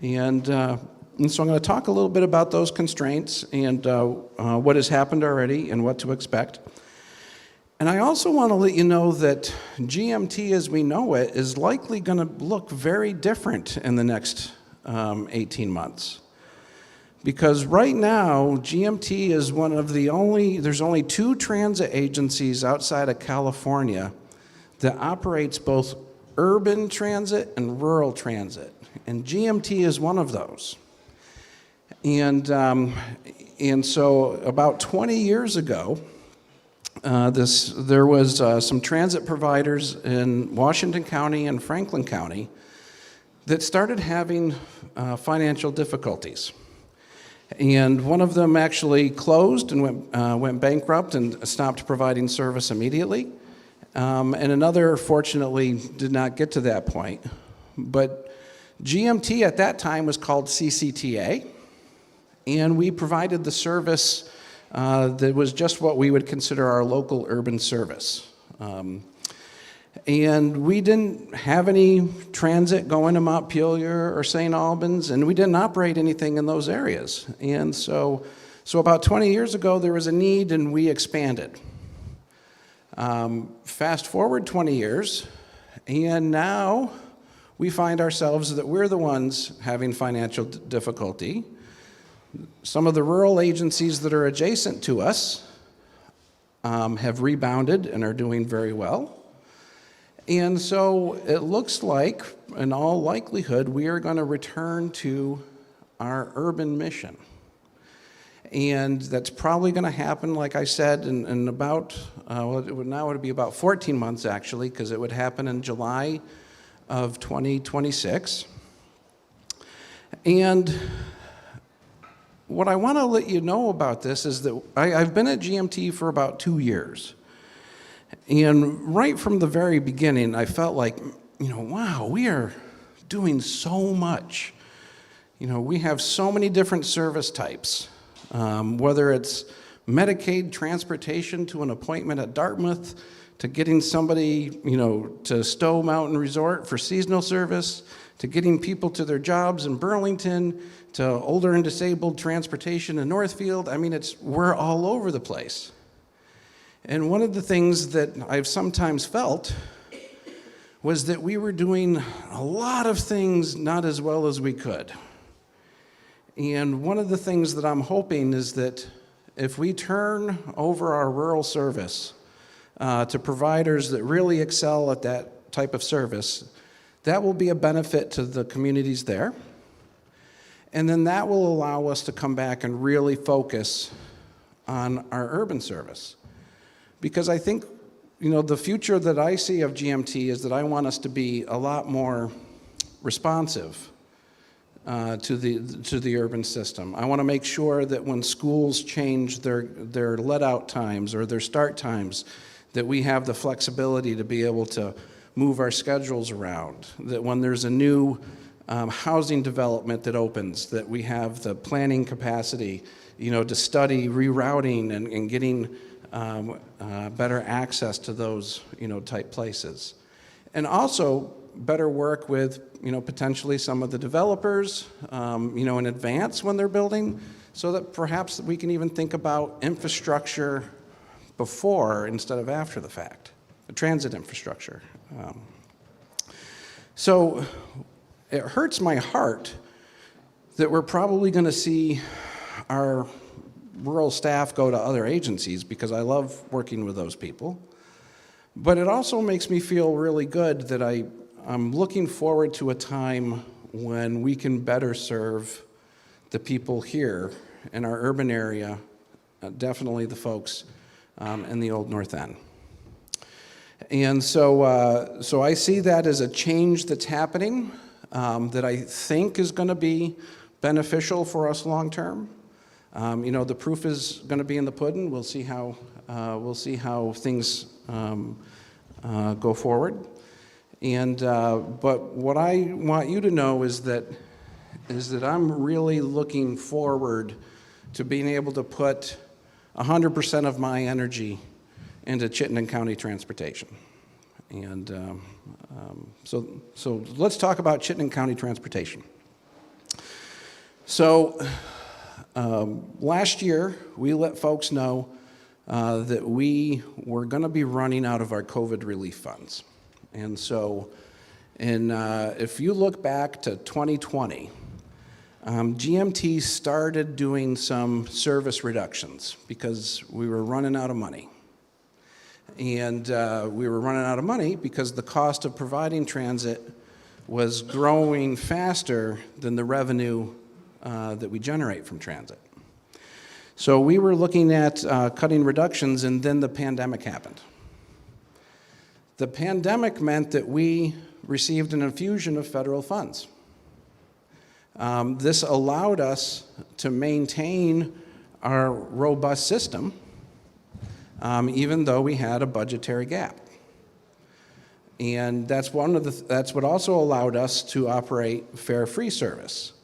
And so I'm going to talk a little bit about those constraints and what has happened already and what to expect. And I also want to let you know that GMT as we know it is likely going to look very different in the next 18 months. Because right now, GMT is one of there's only 2 transit agencies outside of California that operates both urban transit and rural transit. And GMT is one of those. And so about 20 years ago, there was some transit providers in Washington County and Franklin County that started having financial difficulties. And one of them actually closed and went bankrupt and stopped providing service immediately. And another, fortunately, did not get to that point. But GMT at that time was called CCTA, and we provided the service that was just what we would consider our local urban service. And we didn't have any transit going to Montpelier or St. Albans, and we didn't operate anything in those areas. And so about 20 years ago, there was a need, and we expanded. Fast forward 20 years, and now we find ourselves that we're the ones having financial difficulty. Some of the rural agencies that are adjacent to us have rebounded and are doing very well. And so it looks like, in all likelihood, we are going to return to our urban mission. And that's probably going to happen, like I said, in about, now it would be about 14 months actually, because it would happen in July of 2026. And what I want to let you know about this is that I've been at GMT for about 2 years. And right from the very beginning, I felt like, wow, we are doing so much. We have so many different service types. Whether it's Medicaid transportation to an appointment at Dartmouth, to getting somebody, to Stowe Mountain Resort for seasonal service, to getting people to their jobs in Burlington, to older and disabled transportation in Northfield. I mean, we're all over the place. And one of the things that I've sometimes felt was that we were doing a lot of things not as well as we could. And one of the things that I'm hoping is that if we turn over our rural service to providers that really excel at that type of service, that will be a benefit to the communities there. And then that will allow us to come back and really focus on our urban service. Because I think, the future that I see of GMT is that I want us to be a lot more responsive to the urban system. I want to make sure that when schools change their let-out times or their start times, that we have the flexibility to be able to move our schedules around, that when there's a new housing development that opens, that we have the planning capacity, to study rerouting and getting better access to those, type places. And also better work with, potentially some of the developers, in advance when they're building, so that perhaps we can even think about infrastructure before instead of after the fact, the transit infrastructure. So it hurts my heart that we're probably going to see our rural staff go to other agencies, because I love working with those people. But it also makes me feel really good that I'm looking forward to a time when we can better serve the people here in our urban area, definitely the folks in the Old North End. And so I see that as a change that's happening that I think is going to be beneficial for us long term. The proof is going to be in the pudding. We'll see how things go forward. And but what I want you to know is that I'm really looking forward to being able to put 100% of my energy into Chittenden County transportation. And so let's talk about Chittenden County transportation. So last year, we let folks know that we were going to be running out of our COVID relief funds. And so if you look back to 2020, GMT started doing some service reductions because we were running out of money. And we were running out of money because the cost of providing transit was growing faster than the revenue that we generate from transit. So we were looking at cutting reductions, and then the pandemic happened. The pandemic meant that we received an infusion of federal funds. This allowed us to maintain our robust system, even though we had a budgetary gap. And that's what also allowed us to operate fare-free service.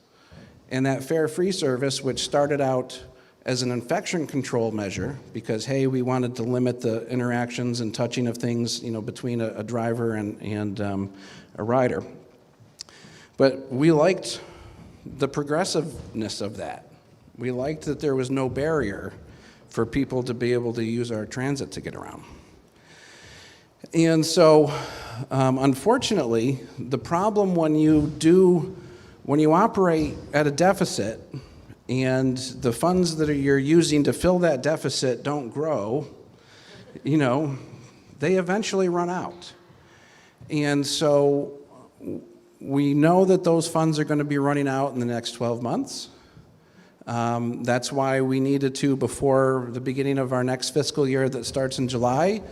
And that fare-free service, which started out as an infection control measure, because, hey, we wanted to limit the interactions and touching of things, between a driver and a rider. But we liked the progressiveness of that. We liked that there was no barrier for people to be able to use our transit to get around. And so, unfortunately, the problem when you operate at a deficit and the funds that you're using to fill that deficit don't grow, they eventually run out. And so we know that those funds are going to be running out in the next 12 months. That's why we needed to, before the beginning of our next fiscal year that starts in July,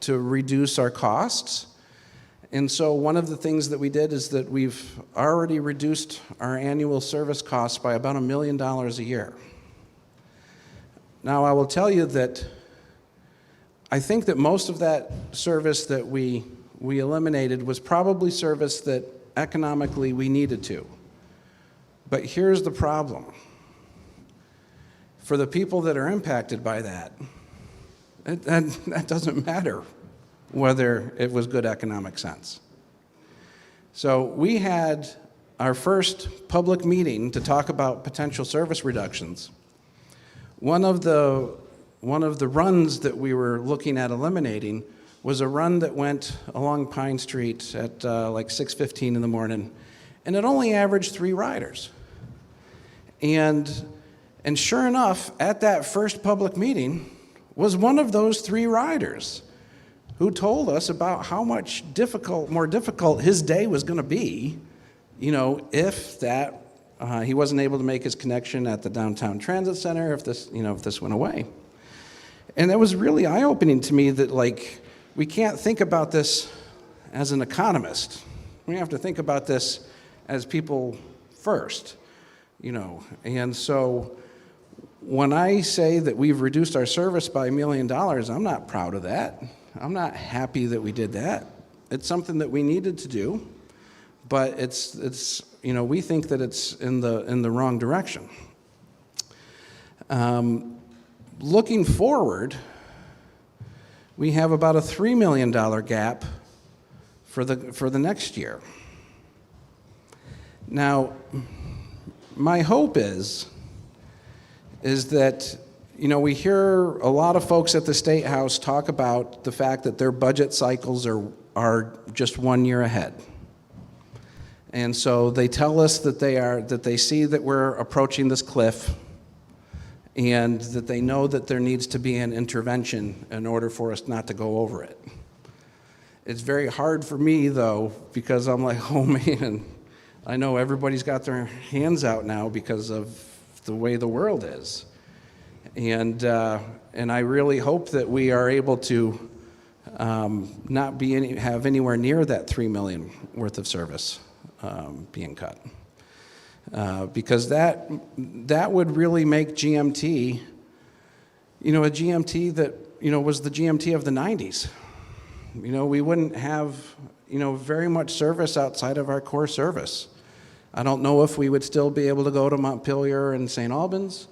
to reduce our costs. And so one of the things that we did is that we've already reduced our annual service costs by about $1 million a year. Now, I will tell you that I think that most of that service that we eliminated was probably service that economically we needed to. But here's the problem. For the people that are impacted by that, that doesn't matter whether it was good economic sense. So we had our first public meeting to talk about potential service reductions. One of the runs that we were looking at eliminating was a run that went along Pine Street at like 6:15 in the morning, and it only averaged 3 riders. And sure enough, at that first public meeting was one of those 3 riders who told us about how much more difficult his day was going to be, if he wasn't able to make his connection at the downtown transit center, if this went away. And that was really eye-opening to me that, we can't think about this as an economist. We have to think about this as people first, And so when I say that we've reduced our service by $1 million, I'm not proud of that. I'm not happy that we did that. It's something that we needed to do, but it's we think that it's in the wrong direction. Looking forward, we have about a $3 million gap for the next year. Now, my hope is that we hear a lot of folks at the State House talk about the fact that their budget cycles are just 1 year ahead. And so they tell us that they see that we're approaching this cliff, and that they know that there needs to be an intervention in order for us not to go over it. It's very hard for me, though, because I'm like, oh man, I know everybody's got their hands out now because of the way the world is. And I really hope that we are able to not have anywhere near that $3 million worth of service being cut. Because that would really make GMT, a GMT that, was the GMT of the 90s. We wouldn't have, very much service outside of our core service. I don't know if we would still be able to go to Montpelier and St. Albans.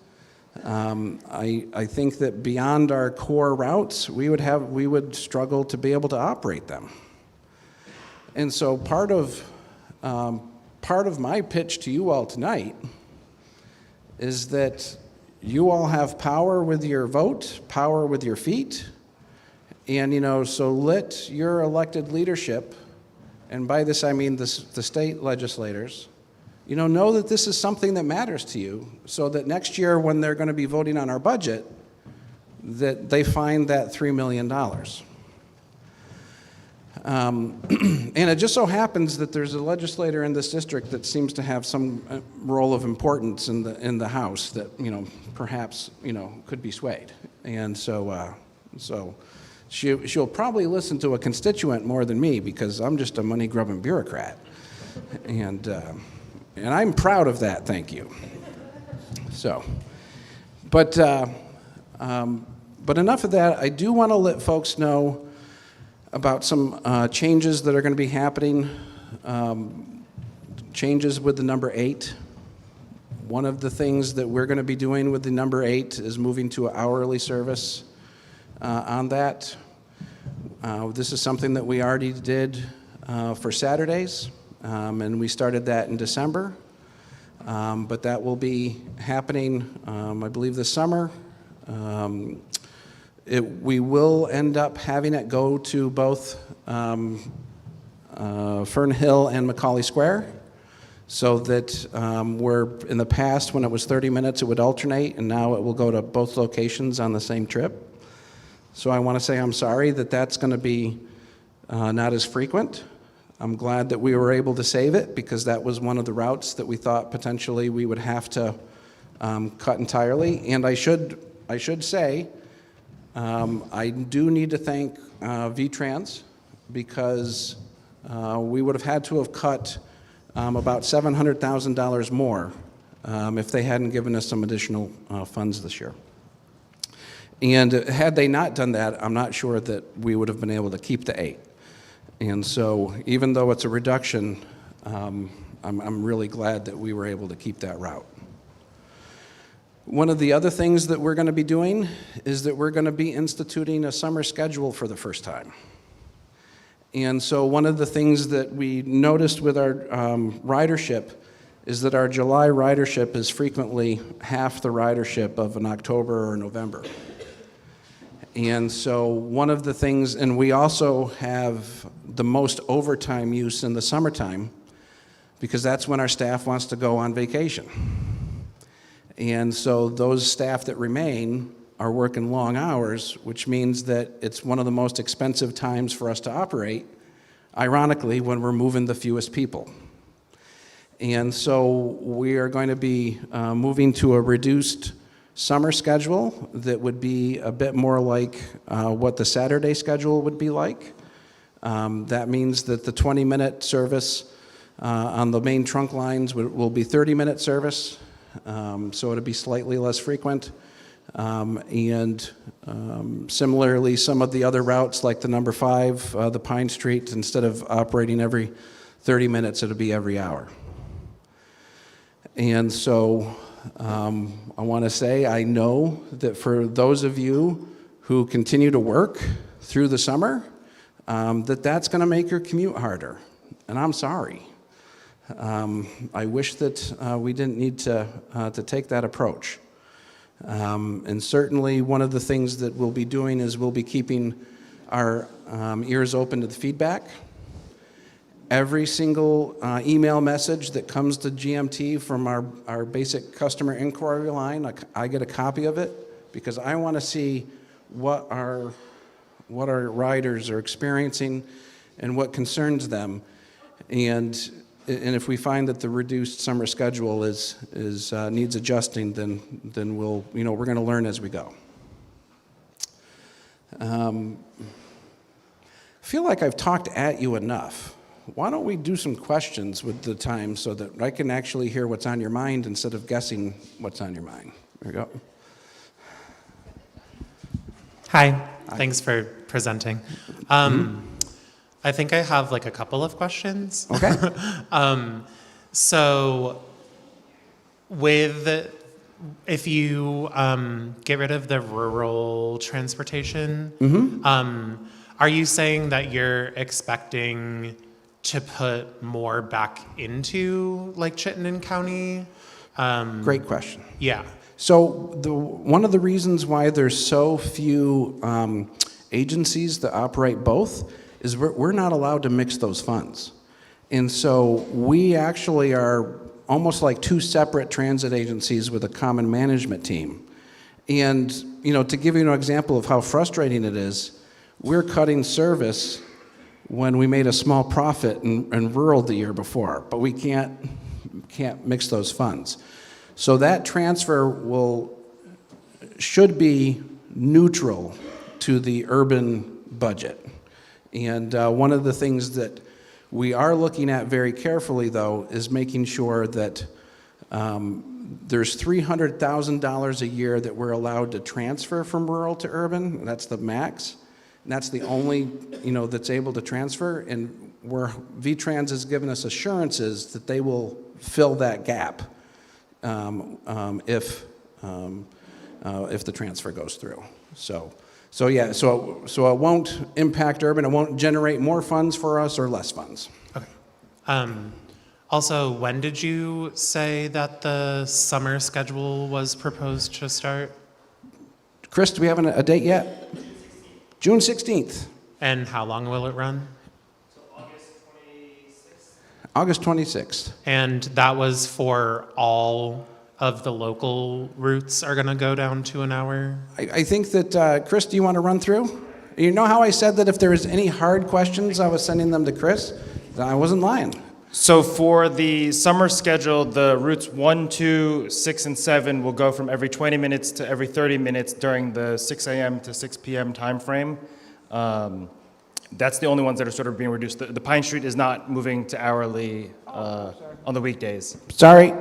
I think that beyond our core routes, we would struggle to be able to operate them. And so part of my pitch to you all tonight is that you all have power with your vote, power with your feet, and so let your elected leadership, and by this I mean the state legislators, know that this is something that matters to you, so that next year when they're going to be voting on our budget, that they find that $3 million. And it just so happens that there's a legislator in this district that seems to have some role of importance in the House that perhaps could be swayed, and so she'll probably listen to a constituent more than me, because I'm just a money-grubbing bureaucrat, and I'm proud of that. Thank you. So, but enough of that. I do want to let folks know about some changes that are going to be happening, changes with the number 8. One of the things that we're going to be doing with the number 8 is moving to an hourly service on that. This is something that we already did for Saturdays, and we started that in December. But that will be happening, I believe, this summer. We will end up having it go to both Fern Hill and Macaulay Square, so that where in the past when it was 30 minutes it would alternate, and now it will go to both locations on the same trip. So I want to say I'm sorry that that's going to be not as frequent. I'm glad that we were able to save it, because that was one of the routes that we thought potentially we would have to cut entirely. And I should say, I do need to thank VTrans, because we would have had to have cut about $700,000 more if they hadn't given us some additional funds this year. And had they not done that, I'm not sure that we would have been able to keep the 8. And so even though it's a reduction, I'm really glad that we were able to keep that route. One of the other things that we're going to be doing is that we're going to be instituting a summer schedule for the first time. And so one of the things that we noticed with our ridership is that our July ridership is frequently half the ridership of an October or November. And so one of the things, and we also have the most overtime use in the summertime, because that's when our staff wants to go on vacation. And so those staff that remain are working long hours, which means that it's one of the most expensive times for us to operate, ironically, when we're moving the fewest people. And so we are going to be moving to a reduced summer schedule that would be a bit more like what the Saturday schedule would be like. That means that the 20-minute service on the main trunk lines will be 30-minute service, so it'll be slightly less frequent. And similarly, some of the other routes, like the number 5, the Pine Street, instead of operating every 30 minutes, it'll be every hour. And so I want to say, I know that for those of you who continue to work through the summer, that's going to make your commute harder, and I'm sorry. I wish that we didn't need to take that approach. And certainly one of the things that we'll be doing is we'll be keeping our ears open to the feedback. Every single email message that comes to GMT from our basic customer inquiry line, I get a copy of it, because I want to see what our riders are experiencing and what concerns them. And if we find that the reduced summer schedule needs adjusting, then we're going to learn as we go. I feel like I've talked at you enough. Why don't we do some questions with the time so that I can actually hear what's on your mind instead of guessing what's on your mind? There we go. Hi. Thanks for presenting. I think I have like a couple of questions. Okay. So if you get rid of the rural transportation, are you saying that you're expecting to put more back into like Chittenden County? Great question. Yeah. So one of the reasons why there's so few agencies that operate both is we're not allowed to mix those funds. And so we actually are almost like 2 separate transit agencies with a common management team. And to give you an example of how frustrating it is, we're cutting service when we made a small profit in rural the year before, but we can't mix those funds. So that transfer should be neutral to the urban budget. And one of the things that we are looking at very carefully, though, is making sure that there's $300,000 a year that we're allowed to transfer from rural to urban. That's the max. And that's the only, that's able to transfer. And where VTrans has given us assurances that they will fill that gap if the transfer goes through. So it won't impact urban. It won't generate more funds for us or less funds. Okay. Also, when did you say that the summer schedule was proposed to start? Chris, do we have a date yet? June 16th. And how long will it run? August 26th. And that was for all of the local routes are going to go down to an hour? I think that, Chris, do you want to run through? You know how I said that if there was any hard questions, I was sending them to Chris? I wasn't lying. So for the summer schedule, the routes 1, 2, 6, and 7 will go from every 20 minutes to every 30 minutes during the 6 a.m. to 6 p.m. time frame. That's the only ones that are sort of being reduced. The Pine Street is not moving to hourly on the weekdays. Sorry.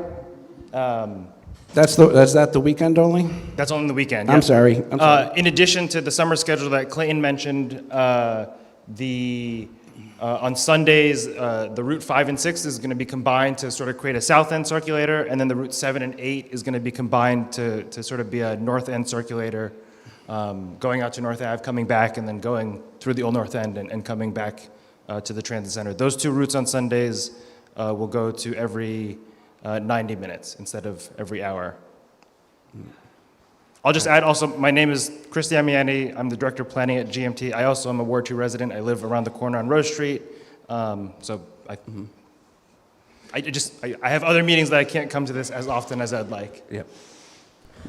That's that the weekend only? That's only the weekend. I'm yeah. sorry. I'm sorry. In addition to the summer schedule that Clayton mentioned, on Sundays, the Route 5 and 6 is going to be combined to sort of create a south end circulator, and then the Route 7 and 8 is going to be combined to sort of be a north end circulator, going out to North Ave, coming back, and then going through the old North End and coming back to the transit center. Those two routes on Sundays will go to every 90 minutes instead of every hour. I'll just add also, my name is Chris Damiani. I'm the Director of Planning at GMT. I also am a Ward 2 resident. I live around the corner on Rose Street. So I have other meetings that I can't come to this as often as I'd like. Yep.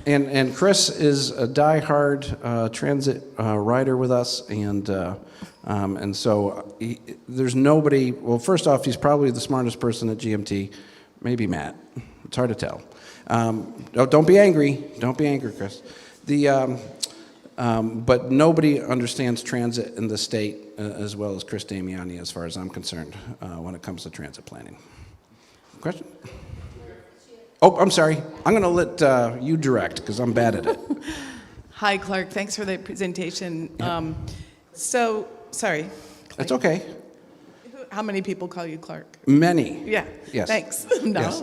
And Chris is a diehard transit rider with us, and so there's nobody. Well, first off, he's probably the smartest person at GMT. Maybe Matt. It's hard to tell. Don't be angry. Don't be angry, Chris. But nobody understands transit in the state as well as Chris Damiani, as far as I'm concerned, when it comes to transit planning. Question? Oh, I'm sorry. I'm going to let you direct because I'm bad at it. Hi, Clark. Thanks for the presentation. Yep. Sorry. That's okay. How many people call you Clark? Many. Yeah. Yes. Thanks. No. Yes.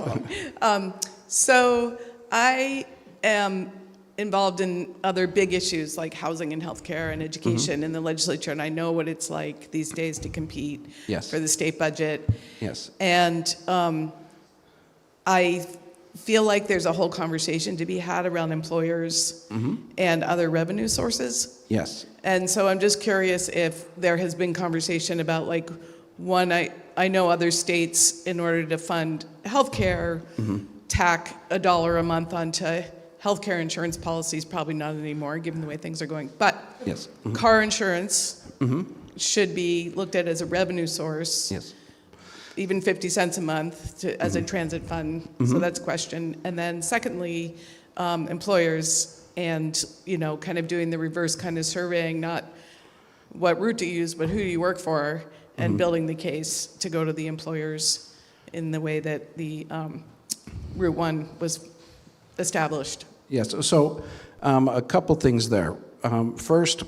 So I am involved in other big issues like housing and healthcare and education in the legislature, and I know what it's like these days to compete for the state budget. Yes. And I feel like there's a whole conversation to be had around employers and other revenue sources. Yes. And so I'm just curious if there has been conversation about, like, one, I know other states, in order to fund healthcare, tack $1 a month onto healthcare insurance policies. Probably not anymore, given the way things are going. But yes. Car insurance should be looked at as a revenue source. Yes. Even 50 cents a month as a transit fund. So that's a question. And then secondly, employers and, kind of doing the reverse kind of surveying, not what route to use, but who do you work for, and building the case to go to the employers in the way that the Route 1 was established. Yes, so a couple things there. First,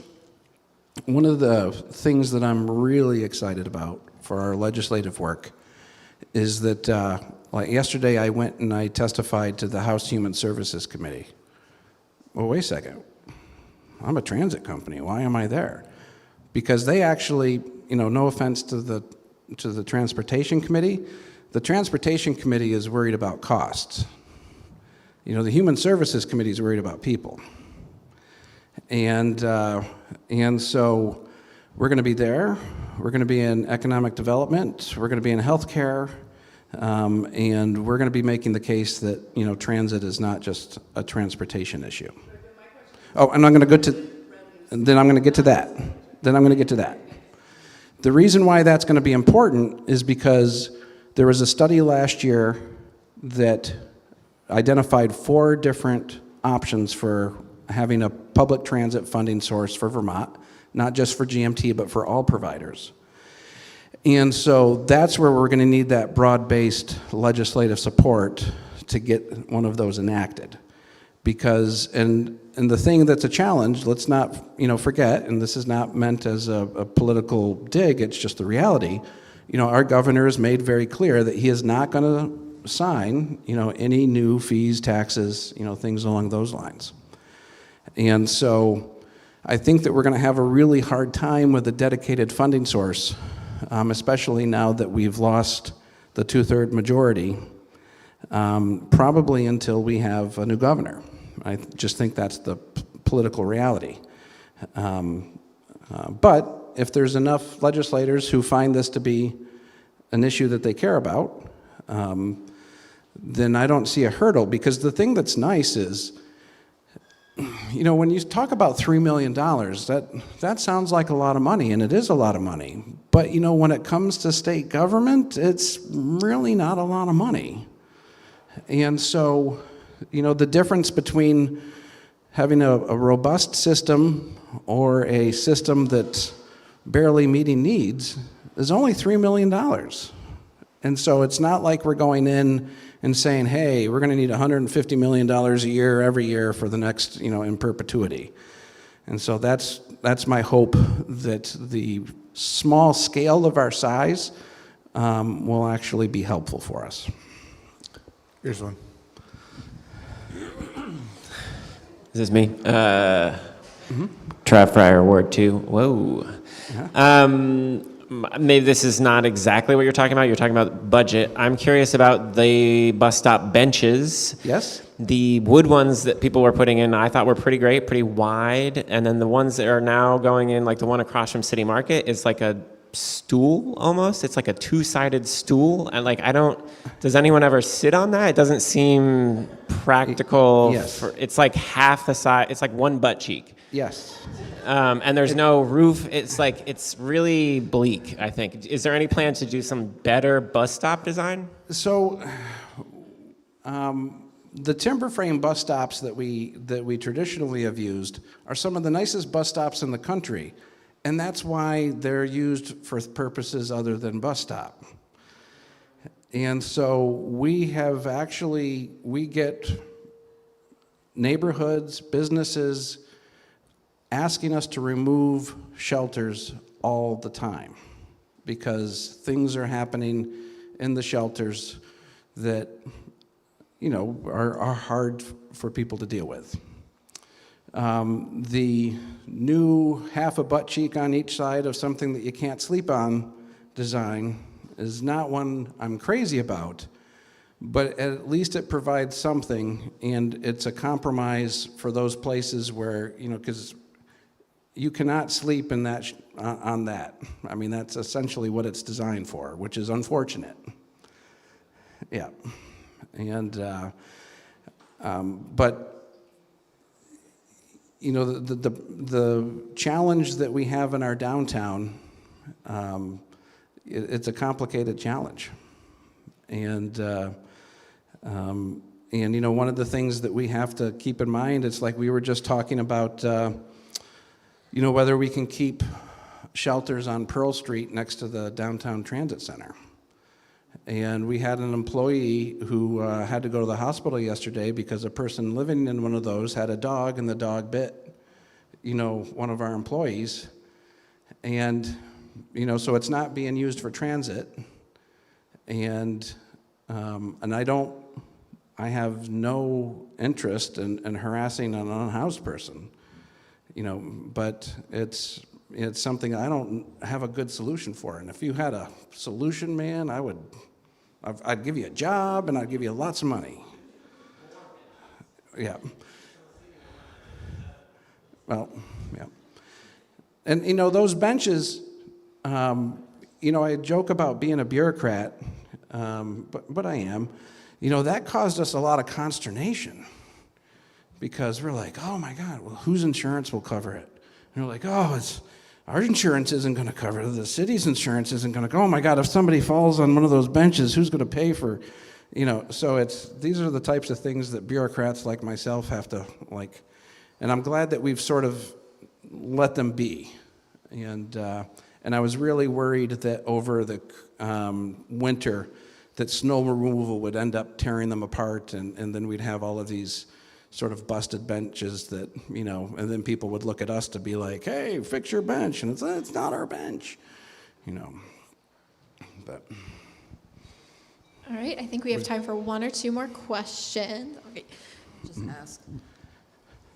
one of the things that I'm really excited about for our legislative work is that, like yesterday I went and I testified to the House Human Services Committee. Well, wait a second. I'm a transit company. Why am I there? Because they actually, no offense to the Transportation Committee, the Transportation Committee is worried about costs. The Human Services Committee is worried about people. And so we're going to be there. We're going to be in economic development. We're going to be in healthcare. And we're going to be making the case that, transit is not just a transportation issue. Oh, and I'm going to get to that. The reason why that's going to be important is because there was a study last year that identified 4 different options for having a public transit funding source for Vermont, not just for GMT, but for all providers. And so that's where we're going to need that broad-based legislative support to get one of those enacted. Because, and the thing that's a challenge, let's not forget, and this is not meant as a political dig, it's just the reality, our governor has made very clear that he is not going to sign, any new fees, taxes, things along those lines. And so I think that we're going to have a really hard time with a dedicated funding source, especially now that we've lost the 2/3 majority, probably until we have a new governor. I just think that's the political reality. But if there's enough legislators who find this to be an issue that they care about, then I don't see a hurdle, because the thing that's nice is, when you talk about $3 million, that sounds like a lot of money, and it is a lot of money. But, when it comes to state government, it's really not a lot of money. And so, the difference between having a robust system or a system that's barely meeting needs is only $3 million. And so it's not like we're going in and saying, hey, we're going to need $150 million a year every year for the next, in perpetuity. And so that's my hope, that the small scale of our size will actually be helpful for us. Here's one. Is this me? Trav Fryer, Ward 2. Whoa. Maybe this is not exactly what you're talking about. You're talking about budget. I'm curious about the bus stop benches. Yes. The wood ones that people were putting in, I thought were pretty great, pretty wide. And then the ones that are now going in, like the one across from City Market, is like a stool almost. It's like a two-sided stool. And does anyone ever sit on that? It doesn't seem practical. Yes. It's like half the size. It's like one butt cheek. Yes. And there's no roof. It's really bleak, I think. Is there any plan to do some better bus stop design? So, the timber frame bus stops that we traditionally have used are some of the nicest bus stops in the country, and that's why they're used for purposes other than bus stop. And so we get neighborhoods, businesses asking us to remove shelters all the time because things are happening in the shelters that are hard for people to deal with. The new half a butt cheek on each side of something that you can't sleep on design is not one I'm crazy about, but at least it provides something, and it's a compromise for those places where, because you cannot sleep in that on that. I mean, that's essentially what it's designed for, which is unfortunate. Yeah. And, but, the challenge that we have in our downtown, it's a complicated challenge. And one of the things that we have to keep in mind, it's like we were just talking about, whether we can keep shelters on Pearl Street next to the downtown transit center. And we had an employee who had to go to the hospital yesterday because a person living in one of those had a dog, and the dog bit, one of our employees. And, so it's not being used for transit. And I have no interest in harassing an unhoused person, but it's something I don't have a good solution for. And if you had a solution, man, I'd give you a job and I'd give you lots of money. Yeah. Well, yeah. And, those benches, I joke about being a bureaucrat, but I am. That caused us a lot of consternation because we're like, oh my God, well, whose insurance will cover it? And we're like, our insurance isn't going to cover it. The city's insurance isn't going to go. Oh my God, if somebody falls on one of those benches, who's going to pay for, so these are the types of things that bureaucrats like myself have to and I'm glad that we've sort of let them be. And I was really worried that over the winter that snow removal would end up tearing them apart, and then we'd have all of these sort of busted benches that, and then people would look at us to be like, hey, fix your bench, and it's not our bench, but. All right, I think we have time for one or two more questions. Okay. Just ask.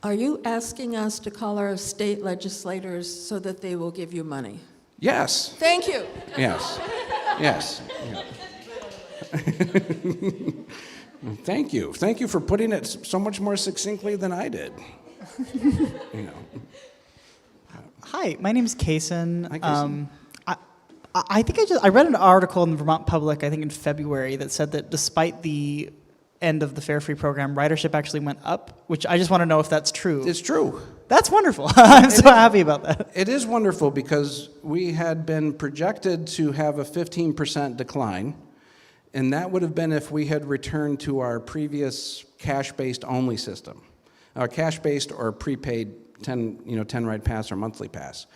Are you asking us to call our state legislators so that they will give you money? Yes. Thank you. Yes. Yes. Yeah. Thank you. Thank you for putting it so much more succinctly than I did. Hi, my name's Kason. Hi, Kason. I think I read an article in the Vermont Public, I think in February, that said that despite the end of the Fare Free program, ridership actually went up, which I just want to know if that's true. It's true. That's wonderful. I'm so happy about that. It is wonderful because we had been projected to have a 15% decline, and that would have been if we had returned to our previous cash-based only system, cash-based or prepaid 10 ride pass or monthly pass.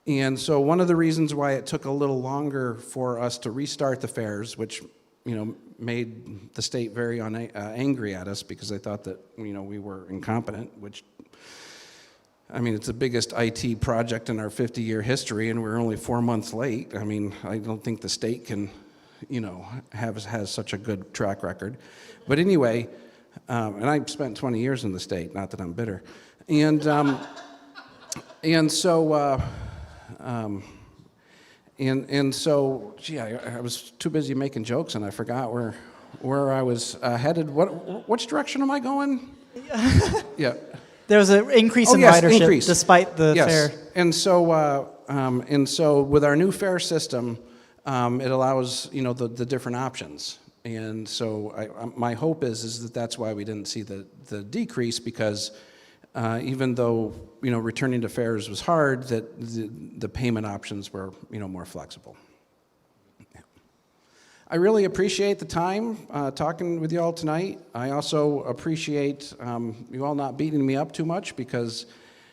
And so one of the reasons why it took a little longer for us to restart the fares, which made the state very angry at us because they thought that we were incompetent, which it's the biggest IT project in our 50-year history, and we're only 4 months late. I don't think the state can, has such a good track record. But anyway, and I spent 20 years in the state, not that I'm bitter. And so, gee, I was too busy making jokes, and I forgot where I was headed. Which direction am I going? Yeah. There was an increase in ridership despite the fare. And so with our new fare system, it allows the different options. And so my hope is that that's why we didn't see the decrease, because even though returning to fares was hard, that the payment options were more flexible. Yeah. I really appreciate the time talking with you all tonight. I also appreciate you all not beating me up too much, because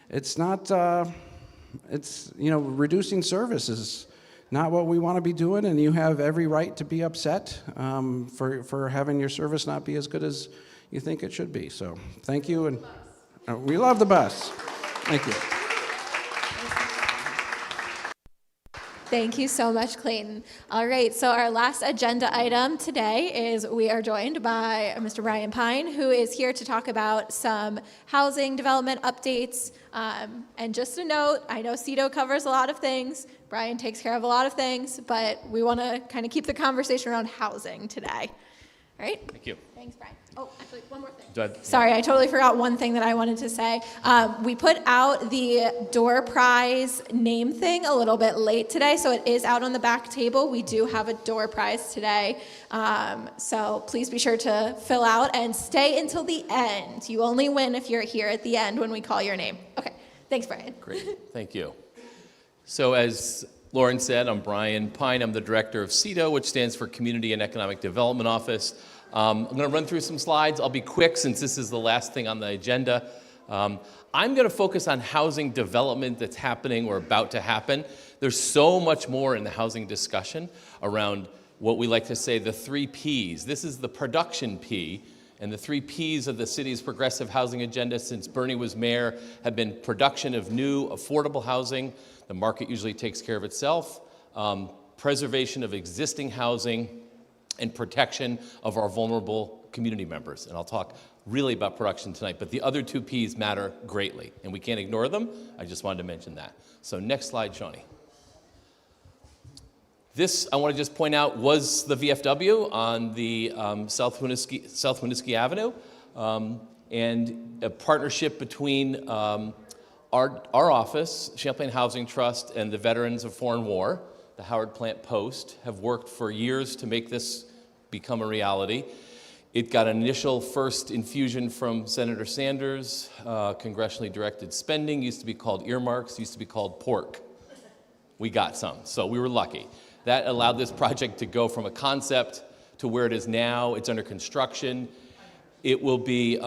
it's not reducing service is not what we want to be doing, and you have every right to be upset for having your service not be as good as you think it should be. So thank you, and we love the bus. Thank you. Thank you so much, Clayton. All right, so our last agenda item today is we are joined by Mr. Brian Pine, who is here to talk about some housing development updates. And just a note, I know CEDO covers a lot of things. Brian takes care of a lot of things, but we want to kind of keep the conversation around housing today. All right? Thank you. Thanks, Brian. Oh, actually, one more thing. Go ahead. Sorry, I totally forgot one thing that I wanted to say. We put out the door prize name thing a little bit late today, so it is out on the back table. We do have a door prize today, so please be sure to fill out and stay until the end. You only win if you're here at the end when we call your name. Okay, thanks, Brian. Great, thank you. So as Lauren said, I'm Brian Pine. I'm the director of CEDO, which stands for Community and Economic Development Office. I'm going to run through some slides. I'll be quick since this is the last thing on the agenda. I'm going to focus on housing development that's happening or about to happen. There's so much more in the housing discussion around what we like to say the 3 Ps. This is the production P, and the 3 Ps of the city's progressive housing agenda since Bernie was mayor have been production of new, affordable housing. The market usually takes care of itself. Preservation of existing housing, and protection of our vulnerable community members. And I'll talk really about production tonight, but the other 2 Ps matter greatly, and we can't ignore them. I just wanted to mention that. So next slide, Shawnee. This, I want to just point out, was the VFW on the South Winooski Avenue, and a partnership between our office, Champlain Housing Trust, and the Veterans of Foreign War. The Howard Plant Post have worked for years to make this become a reality. It got an initial first infusion from Senator Sanders, congressionally directed spending, used to be called earmarks, used to be called pork. We got some, so we were lucky. That allowed this project to go from a concept to where it is now. It's under construction. It will be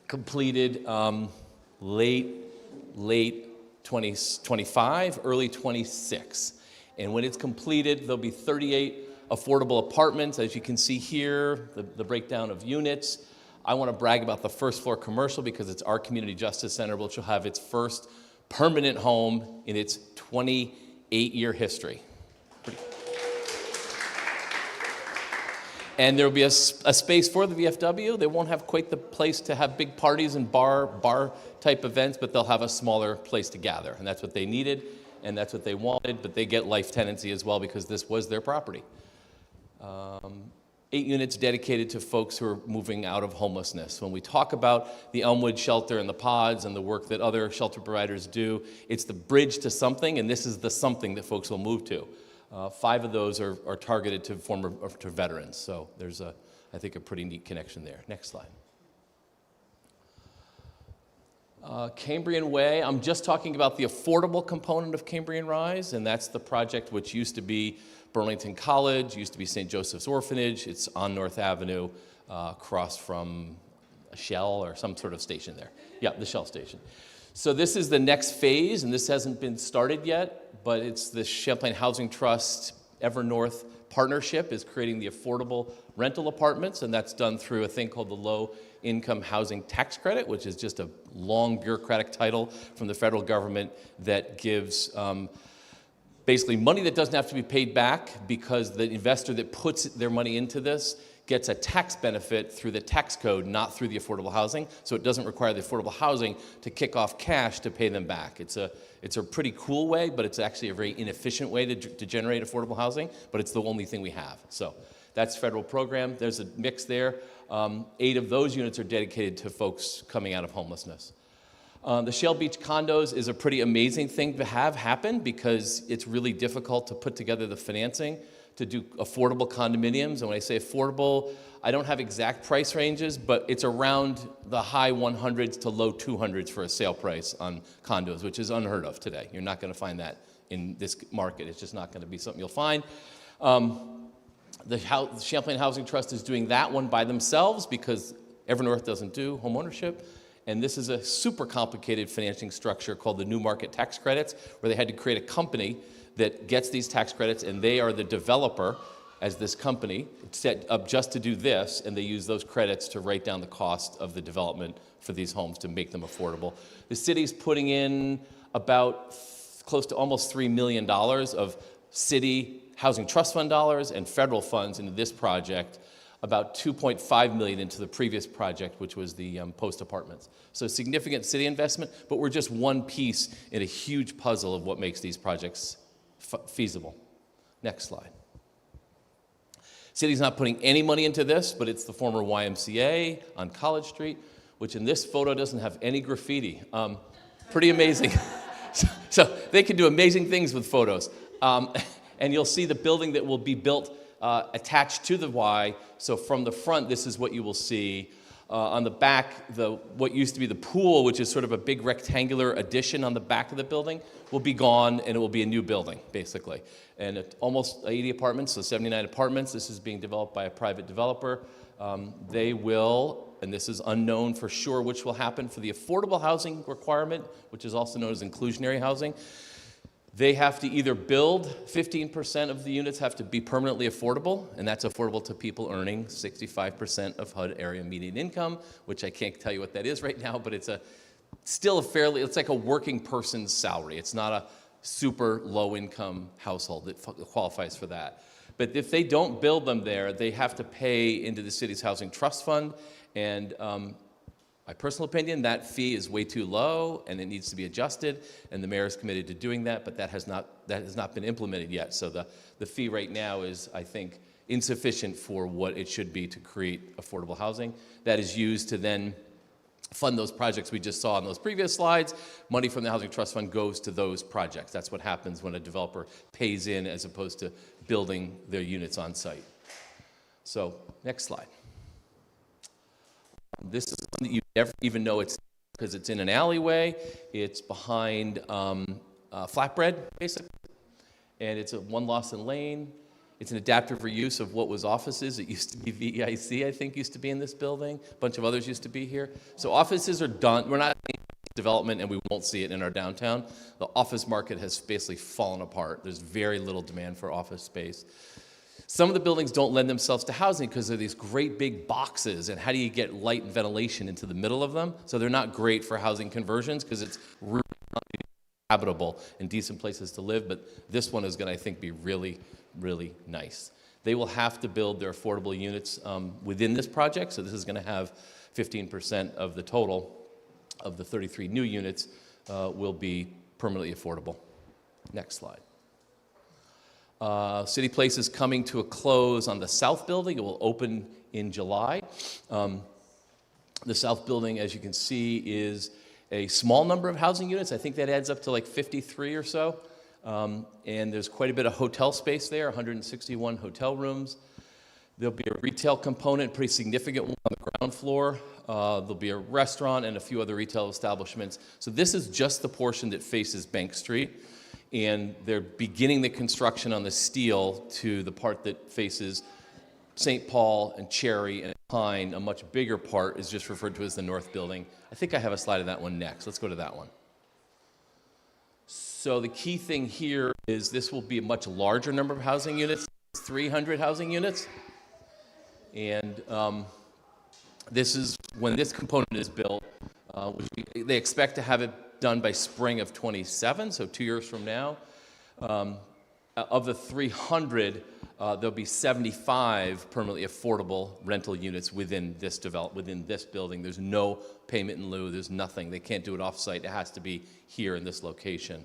completed late 2025, early 26. And when it's completed, there'll be 38 affordable apartments. As you can see here, the breakdown of units. I want to brag about the first floor commercial because it's our Community Justice Center, which will have its first permanent home in its 28-year history. And there will be a space for the VFW. They won't have quite the place to have big parties and bar type events, but they'll have a smaller place to gather. And that's what they needed, and that's what they wanted, but they get life tenancy as well because this was their property. 8 units dedicated to folks who are moving out of homelessness. When we talk about the Elmwood shelter and the pods and the work that other shelter providers do, it's the bridge to something, and this is the something that folks will move to. 5 of those are targeted to veterans, so there's a I think a pretty neat connection there. Next slide. Cambrian Way, I'm just talking about the affordable component of Cambrian Rise, and that's the project which used to be Burlington College, used to be St. Joseph's Orphanage. It's on North Avenue, across from a Shell or some sort of station there. Yeah, the Shell station. So this is the next phase, and this hasn't been started yet, but it's the Champlain Housing Trust Evernorth partnership is creating the affordable rental apartments, and that's done through a thing called the Low Income Housing Tax Credit, which is just a long bureaucratic title from the federal government that gives basically money that doesn't have to be paid back because the investor that puts their money into this gets a tax benefit through the tax code, not through the affordable housing. So it doesn't require the affordable housing to kick off cash to pay them back. It's a pretty cool way, but it's actually a very inefficient way to generate affordable housing, but it's the only thing we have. So that's federal program. There's a mix there. 8 of those units are dedicated to folks coming out of homelessness. The Shell Beach condos is a pretty amazing thing to have happen because it's really difficult to put together the financing to do affordable condominiums. And when I say affordable, I don't have exact price ranges, but it's around the high 100s to low 200s for a sale price on condos, which is unheard of today. You're not going to find that in this market. It's just not going to be something you'll find. The Champlain Housing Trust is doing that one by themselves because Evernorth doesn't do home ownership. And this is a super complicated financing structure called the New Market Tax Credits, where they had to create a company that gets these tax credits, and they are the developer as this company set up just to do this, and they use those credits to write down the cost of the development for these homes to make them affordable. The city's putting in about close to almost $3 million of city housing trust fund dollars and federal funds into this project, about $2.5 million into the previous project, which was the post apartments. So significant city investment, but we're just one piece in a huge puzzle of what makes these projects feasible. Next slide. City's not putting any money into this, but it's the former YMCA on College Street, which in this photo doesn't have any graffiti. Pretty amazing. So they can do amazing things with photos. And you'll see the building that will be built attached to the Y. So from the front, this is what you will see. On the back, what used to be the pool, which is sort of a big rectangular addition on the back of the building, will be gone, and it will be a new building, basically. And almost 80 apartments, so 79 apartments. This is being developed by a private developer. They will, and this is unknown for sure which will happen, for the affordable housing requirement, which is also known as inclusionary housing. They have to either build 15% of the units have to be permanently affordable, and that's affordable to people earning 65% of HUD area median income, which I can't tell you what that is right now, but it's it's like a working person's salary. It's not a super low income household that qualifies for that. But if they don't build them there, they have to pay into the city's housing trust fund, and my personal opinion, that fee is way too low and it needs to be adjusted, and the mayor is committed to doing that, but that has not been implemented yet. So the fee right now is, I think, insufficient for what it should be to create affordable housing. That is used to then fund those projects we just saw on those previous slides. Money from the Housing Trust Fund goes to those projects. That's what happens when a developer pays in as opposed to building their units on site. So, next slide. This is one that you never even know it's because it's in an alleyway. It's behind Flatbread, basically. And it's a one Lawson Lane. It's an adaptive reuse of what was offices. It used to be VEIC, I think, used to be in this building. A bunch of others used to be here. So offices are done. We're not in development, and we won't see it in our downtown. The office market has basically fallen apart. There's very little demand for office space. Some of the buildings don't lend themselves to housing because they're these great big boxes, and how do you get light and ventilation into the middle of them? So they're not great for housing conversions because it's really not habitable and decent places to live, but this one is going to, I think, be really, really nice. They will have to build their affordable units within this project, so this is going to have 15% of the total of the 33 new units will be permanently affordable. Next slide. City Place is coming to a close on the south building. It will open in July. The south building, as you can see, is a small number of housing units. I think that adds up to like 53 or so. And there's quite a bit of hotel space there, 161 hotel rooms. There'll be a retail component, pretty significant one on the ground floor. There'll be a restaurant and a few other retail establishments. So this is just the portion that faces Bank Street. And they're beginning the construction on the steel to the part that faces St. Paul and Cherry and Pine. A much bigger part is just referred to as the North Building. I think I have a slide of that one next. Let's go to that one. So the key thing here is this will be a much larger number of housing units, 300 housing units. And this is when this component is built, they expect to have it done by spring of 27, so 2 years from now. Of the 300, there'll be 75 permanently affordable rental units within this building. There's no payment in lieu. There's nothing. They can't do it off-site. It has to be here in this location.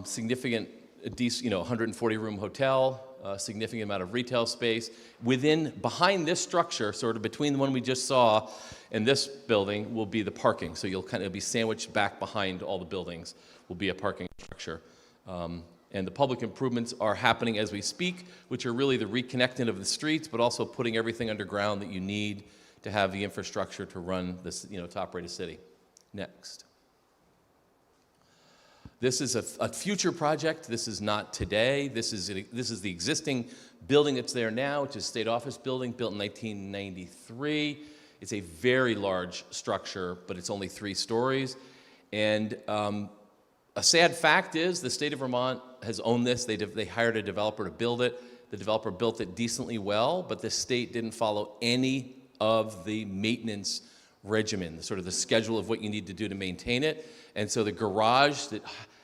Significant, 140-room hotel. A significant amount of retail space. Behind this structure, sort of between the one we just saw and this building, will be the parking. So you'll kind of be sandwiched back behind all the buildings will be a parking structure. And the public improvements are happening as we speak, which are really the reconnecting of the streets, but also putting everything underground that you need to have the infrastructure to run this, to operate a city. Next. This is a future project. This is not today. This is the existing building that's there now, which is a state office building built in 1993. It's a very large structure, but it's only 3 stories. And a sad fact is the state of Vermont has owned this. They hired a developer to build it. The developer built it decently well, but the state didn't follow any of the maintenance regimen, sort of the schedule of what you need to do to maintain it. And so the garage that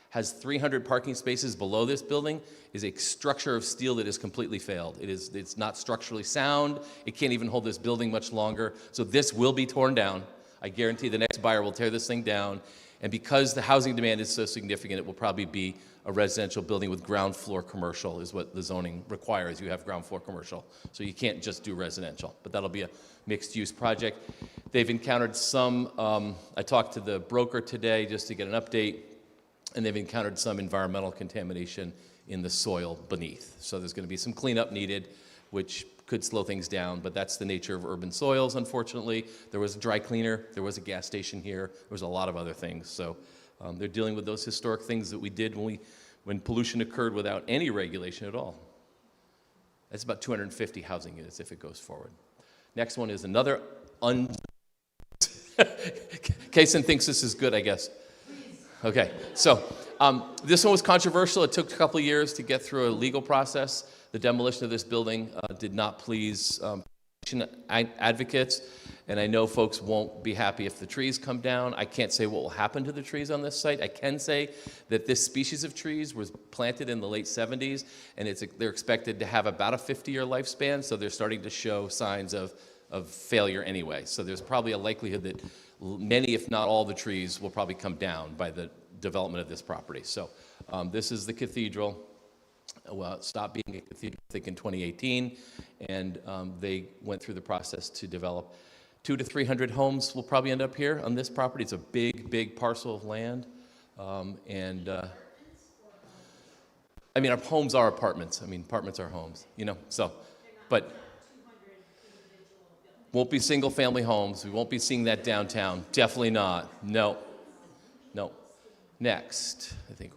has 300 parking spaces below this building is a structure of steel that has completely failed. It's not structurally sound. It can't even hold this building much longer. So this will be torn down. I guarantee the next buyer will tear this thing down. And because the housing demand is so significant, it will probably be a residential building with ground floor commercial is what the zoning requires. You have ground floor commercial. So you can't just do residential, but that'll be a mixed use project. They've encountered some, I talked to the broker today just to get an update, and they've encountered some environmental contamination in the soil beneath. So there's going to be some cleanup needed, which could slow things down, but that's the nature of urban soils, unfortunately. There was a dry cleaner, there was a gas station here, there was a lot of other things. So they're dealing with those historic things that we did when pollution occurred without any regulation at all. That's about 250 housing units if it goes forward. Next one is another Kaysen thinks this is good, I guess. Okay, so this one was controversial. It took a couple of years to get through a legal process. The demolition of this building did not please advocates, and I know folks won't be happy if the trees come down. I can't say what will happen to the trees on this site. I can say that this species of trees was planted in the late 70s, and they're expected to have about a 50-year lifespan, so they're starting to show signs of failure anyway. So there's probably a likelihood that many, if not all, the trees will probably come down by the development of this property. So this is the cathedral. Well, it stopped being a cathedral, I think, in 2018, and they went through the process to develop 200 to 300 homes will probably end up here on this property. It's a big, big parcel of land, I mean, our homes are apartments. I mean, apartments are homes, so, but won't be single-family homes. We won't be seeing that downtown. Definitely not. No. Next, I think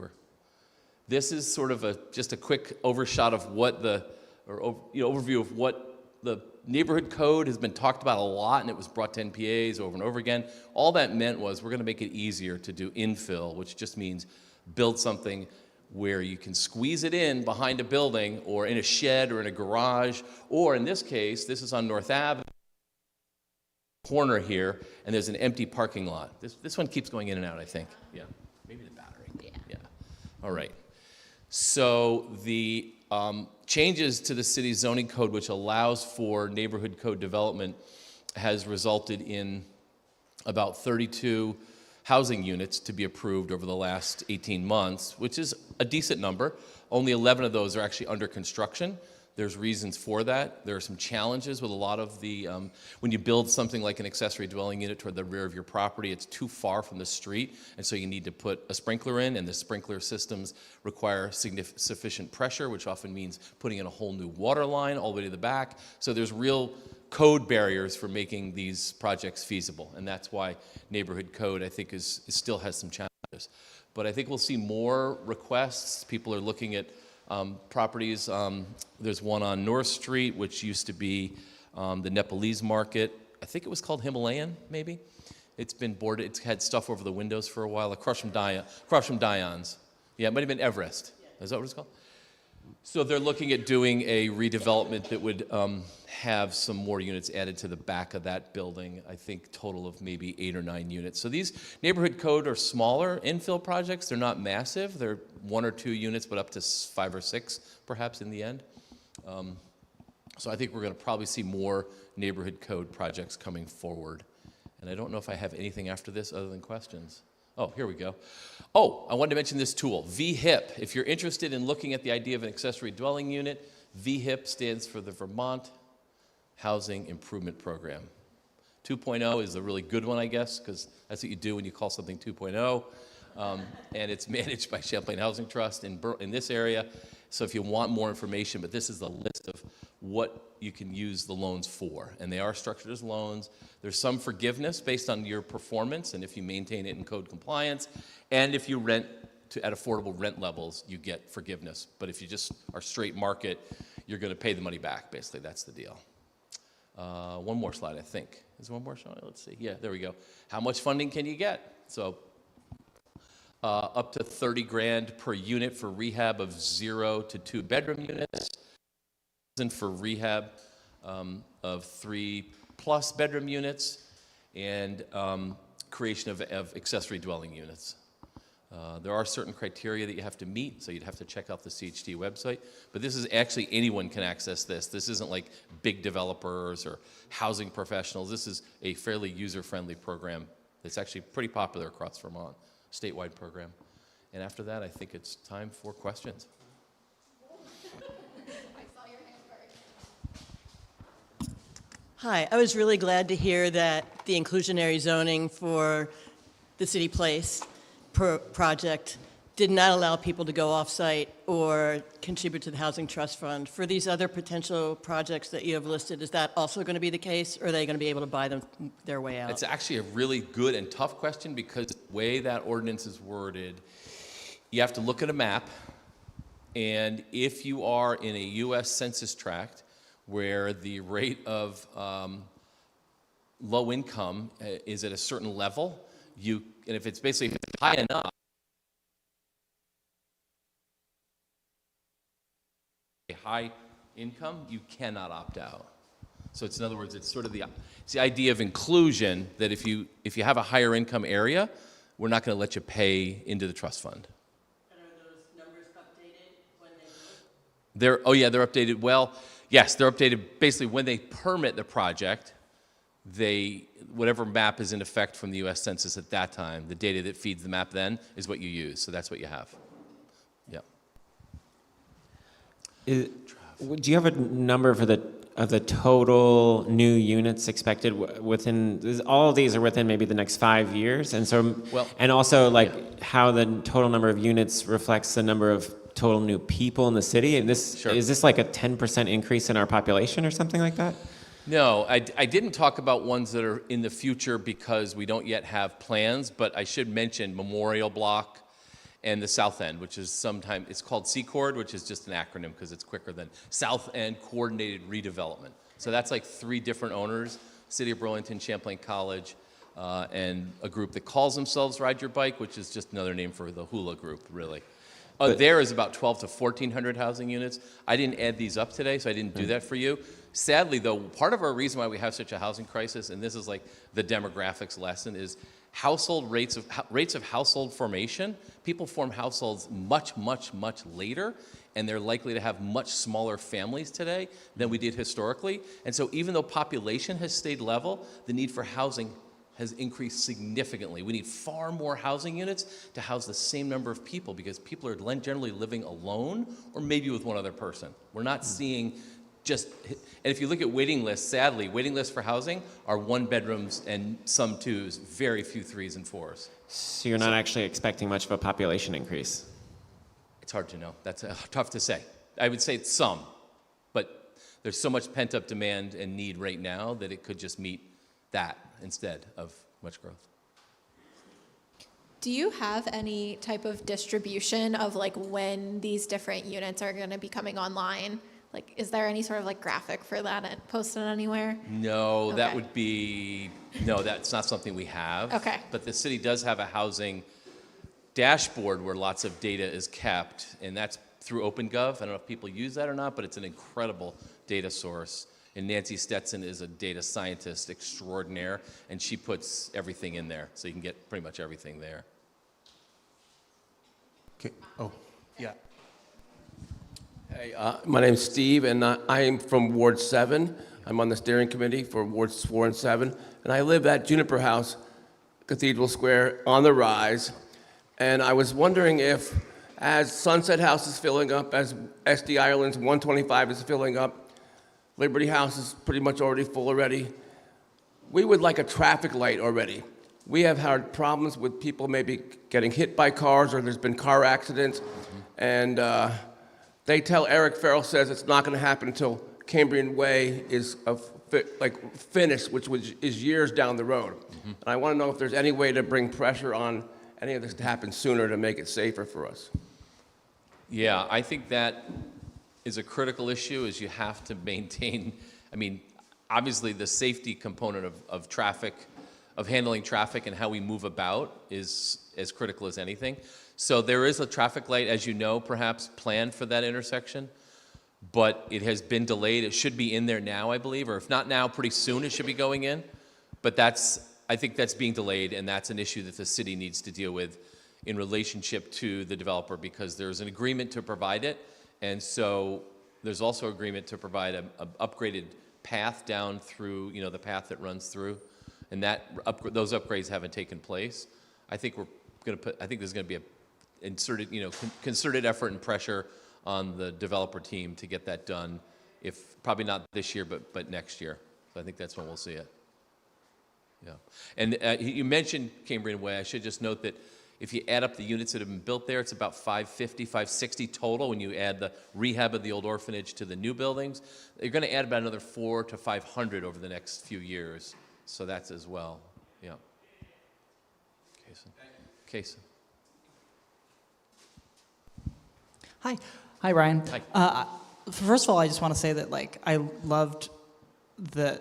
this is sort of just a quick overshot of overview of what the neighborhood code has been talked about a lot, and it was brought to NPAs over and over again. All that meant was we're going to make it easier to do infill, which just means build something where you can squeeze it in behind a building or in a shed or in a garage, or in this case, this is on North Ave, corner here, and there's an empty parking lot. This one keeps going in and out, I think. Yeah, maybe the battery. Yeah. All right. So the changes to the city's zoning code, which allows for neighborhood code development, has resulted in about 32 housing units to be approved over the last 18 months, which is a decent number. Only 11 of those are actually under construction. There's reasons for that. There are some challenges with a lot of the, when you build something like an accessory dwelling unit toward the rear of your property, it's too far from the street, and so you need to put a sprinkler in, and the sprinkler systems require sufficient pressure, which often means putting in a whole new water line all the way to the back. So there's real code barriers for making these projects feasible, and that's why neighborhood code, I think, still has some challenges. But I think we'll see more requests. People are looking at properties. There's one on North Street, which used to be the Nepalese market. I think it was called Himalayan, maybe. It's been boarded. It's had stuff over the windows for a while, across from Dion's. Yeah, it might have been Everest. Is that what it's called? So they're looking at doing a redevelopment that would have some more units added to the back of that building. I think total of maybe 8 or 9 units. So these neighborhood code are smaller infill projects. They're not massive. They're 1 or 2 units, but up to 5 or 6 perhaps in the end. So I think we're going to probably see more neighborhood code projects coming forward. And I don't know if I have anything after this other than questions. Oh, here we go. Oh, I wanted to mention this tool, VHIP. If you're interested in looking at the idea of an accessory dwelling unit, VHIP stands for the Vermont Housing Improvement Program. 2.0 is a really good one, I guess, because that's what you do when you call something 2.0. And it's managed by Champlain Housing Trust in this area. So if you want more information, but this is the list of what you can use the loans for. And they are structured as loans. There's some forgiveness based on your performance and if you maintain it in code compliance. And if you rent at affordable rent levels, you get forgiveness. But if you just are straight market, you're going to pay the money back, basically. That's the deal. One more slide, I think. Is there one more slide? Let's see. Yeah, there we go. How much funding can you get? So up to 30 grand per unit for rehab of 0 to 2 bedroom units, and for rehab of 3+ bedroom units, and creation of accessory dwelling units. There are certain criteria that you have to meet, so you'd have to check out the CHD website. But this is actually, anyone can access this. This isn't like big developers or housing professionals. This is a fairly user-friendly program that's actually pretty popular across Vermont, statewide program. And after that, I think it's time for questions. Hi, I was really glad to hear that the inclusionary zoning for the City Place project did not allow people to go off-site or contribute to the Housing Trust Fund. For these other potential projects that you have listed, is that also going to be the case, or are they going to be able to buy them their way out? It's actually a really good and tough question, because the way that ordinance is worded, you have to look at a map, and if you are in a U.S. Census tract where the rate of low income is at a certain level, and if it's basically high enough, a high income, you cannot opt out. So it's, in other words, it's sort of the idea of inclusion, that if you have a higher income area, we're not going to let you pay into the trust fund. And are those numbers updated when they move? Oh yeah, they're updated. Well, yes, they're updated basically when they permit the project. Whatever map is in effect from the U.S. Census at that time, the data that feeds the map then is what you use. So that's what you have. Yeah. Do you have a number for the total new units expected within? All of these are within maybe the next 5 years, and so and also like how the total number of units reflects the number of total new people in the city. And is this like a 10% increase in our population or something like that? No, I didn't talk about ones that are in the future because we don't yet have plans, but I should mention Memorial Block and the South End, which is it's called CCORD, which is just an acronym because it's quicker than South End Coordinated Redevelopment. So that's like 3 different owners, City of Burlington, Champlain College, and a group that calls themselves Ride Your Bike, which is just another name for the hula group, really. There is about 1,200 to 1,400 housing units. I didn't add these up today, so I didn't do that for you. Sadly, though, part of our reason why we have such a housing crisis, and this is like the demographics lesson, is household rates of household formation. People form households much, much, much later, and they're likely to have much smaller families today than we did historically. And so even though population has stayed level, the need for housing has increased significantly. We need far more housing units to house the same number of people because people are generally living alone or maybe with one other person. We're not seeing just, and if you look at waiting lists, sadly, waiting lists for housing are 1 bedrooms and some 2s, very few 3s and 4s. So you're not actually expecting much of a population increase? It's hard to know. That's tough to say. I would say it's some, but there's so much pent-up demand and need right now that it could just meet that instead of much growth. Do you have any type of distribution of like when these different units are going to be coming online? Like, is there any sort of like graphic for that posted anywhere? No, that Okay. would be, no, that's not something we have. Okay. But the city does have a housing dashboard where lots of data is kept, and that's through OpenGov. I don't know if people use that or not, but it's an incredible data source. And Nancy Stetson is a data scientist extraordinaire, and she puts everything in there, so you can get pretty much everything there. Okay. Oh, yeah. Hey, my name's Steve, and I am from Ward 7. I'm on the steering committee for Wards 4 and 7, and I live at Juniper House, Cathedral Square, on the rise. And I was wondering if, as Sunset House is filling up, as SD Ireland's 125 is filling up, Liberty House is pretty much already full already, we would like a traffic light already. We have had problems with people maybe getting hit by cars, or there's been car accidents, and they tell Eric Farrell says it's not going to happen until Cambrian Way is finished, which is years down the road. And I want to know if there's any way to bring pressure on any of this to happen sooner to make it safer for us. Yeah, I think that is a critical issue, is you have to maintain, I mean, obviously the safety component of traffic, of handling traffic and how we move about is as critical as anything. So there is a traffic light, as you know, perhaps planned for that intersection, but it has been delayed. It should be in there now, I believe, or if not now, pretty soon it should be going in. But I think that's being delayed, and that's an issue that the city needs to deal with in relationship to the developer, because there's an agreement to provide it, and so there's also agreement to provide an upgraded path down through, you know, the path that runs through, and those upgrades haven't taken place. I think there's going to be a concerted effort and pressure on the developer team to get that done, if probably not this year, but next year. So I think that's when we'll see it. Yeah, and you mentioned Cambrian Way. I should just note that if you add up the units that have been built there, it's about 550, 560 total. When you add the rehab of the old orphanage to the new buildings, you're going to add about another 400 to 500 over the next few years. So that's as well. Yeah. Kason. Hi, Ryan. Hi. First of all, I just want to say that I loved that.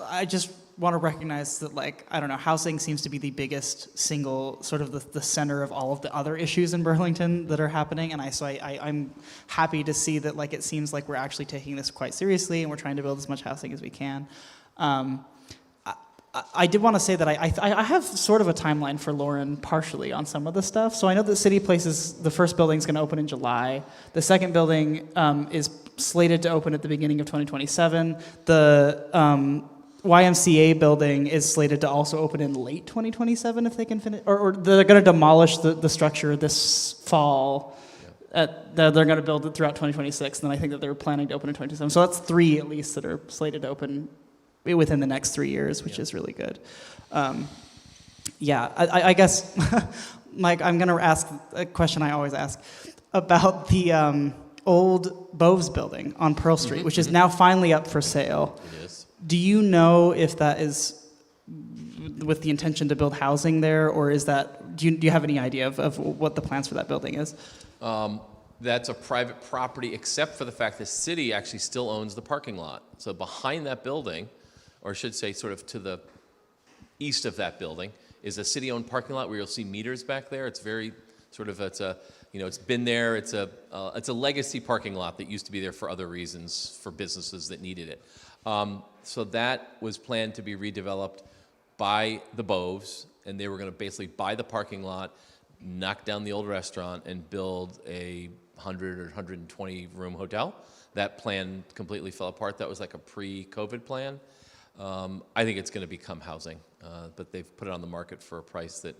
I just want to recognize that I don't know, housing seems to be the biggest single sort of the center of all of the other issues in Burlington that are happening, and I'm happy to see that it seems like we're actually taking this quite seriously and we're trying to build as much housing as we can. I did want to say that I have sort of a timeline for Lauren partially on some of the stuff. So I know that City Places, the first building is going to open in July. The second building is slated to open at the beginning of 2027. The YMCA building is slated to also open in late 2027 if they can finish, or they're going to demolish the structure this fall. They're going to build it throughout 2026, and then I think that they're planning to open in 2027. So that's 3 at least that are slated to open within the next 3 years, which is really good. I guess, Mike, I'm going to ask a question I always ask about the old Boves building on Pearl Street, which is now finally up for sale. It is. Do you know if that is with the intention to build housing there, or is that, do you have any idea of what the plans for that building is? That's a private property, except for the fact the city actually still owns the parking lot. So behind that building, or I should say sort of to the east of that building, is a city-owned parking lot where you'll see meters back there. It's very sort of, it's been there. It's a legacy parking lot that used to be there for other reasons, for businesses that needed it. So that was planned to be redeveloped by the Boves, and they were going to basically buy the parking lot, knock down the old restaurant, and build a 100 or 120 room hotel. That plan completely fell apart. That was like a pre-COVID plan. I think it's going to become housing, but they've put it on the market for a price that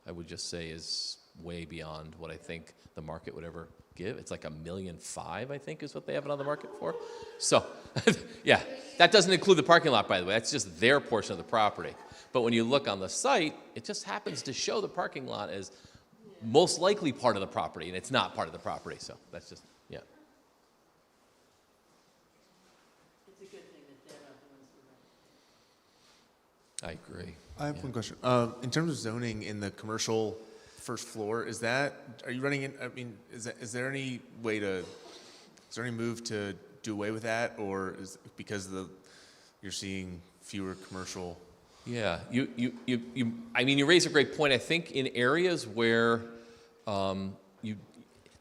I would just say is way beyond what I think the market would ever give. It's like $1.5 million, I think, is what they have it on the market for. So, yeah, that doesn't include the parking lot, by the way. That's just their portion of the property. But when you look on the site, it just happens to show the parking lot as most likely part of the property, and it's not part of the property. So that's just, yeah. It's a good thing that they're not the ones who rent. I agree. I have one question. In terms of zoning in the commercial first floor, are you running in, I mean, is there any way to, is there any move to do away with that, or is it because you're seeing fewer commercial? Yeah, I mean, you raise a great point. I think in areas where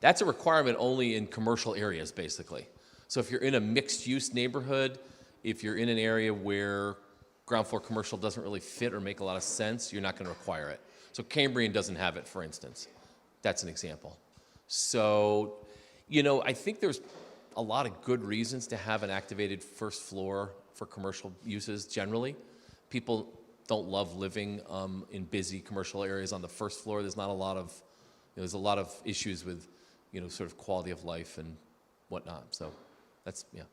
that's a requirement only in commercial areas, basically. So if you're in a mixed-use neighborhood, if you're in an area where ground floor commercial doesn't really fit or make a lot of sense, you're not going to require it. So Cambrian doesn't have it, for instance. That's an example. So, I think there's a lot of good reasons to have an activated first floor for commercial uses generally. People don't love living in busy commercial areas on the first floor. There's not a lot of, there's a lot of issues with, sort of quality of life and whatnot. So that's, yeah.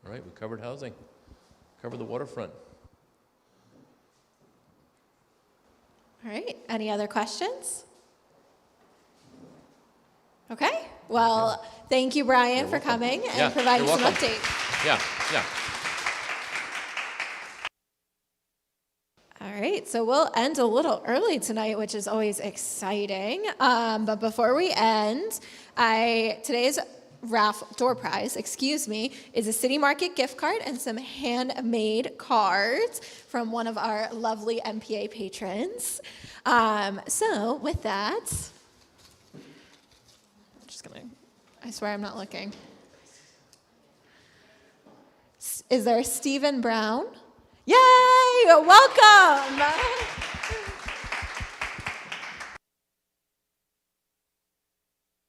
All right, we covered housing, covered the waterfront. All right, any other questions? Okay, well, thank you, Brian, for coming and providing some updates. Yeah. All right, so we'll end a little early tonight, which is always exciting. But before we end, today's door prize, is a City Market gift card and some handmade cards from one of our lovely NPA patrons. So with that, I'm just gonna, I swear I'm not looking. Is there Stephen Brown? Yay! Welcome!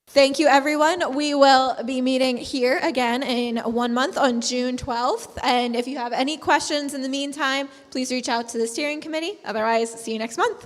Thank you, everyone. We will be meeting here again in 1 month on June 12th. And if you have any questions in the meantime, please reach out to the steering committee. Otherwise, see you next month.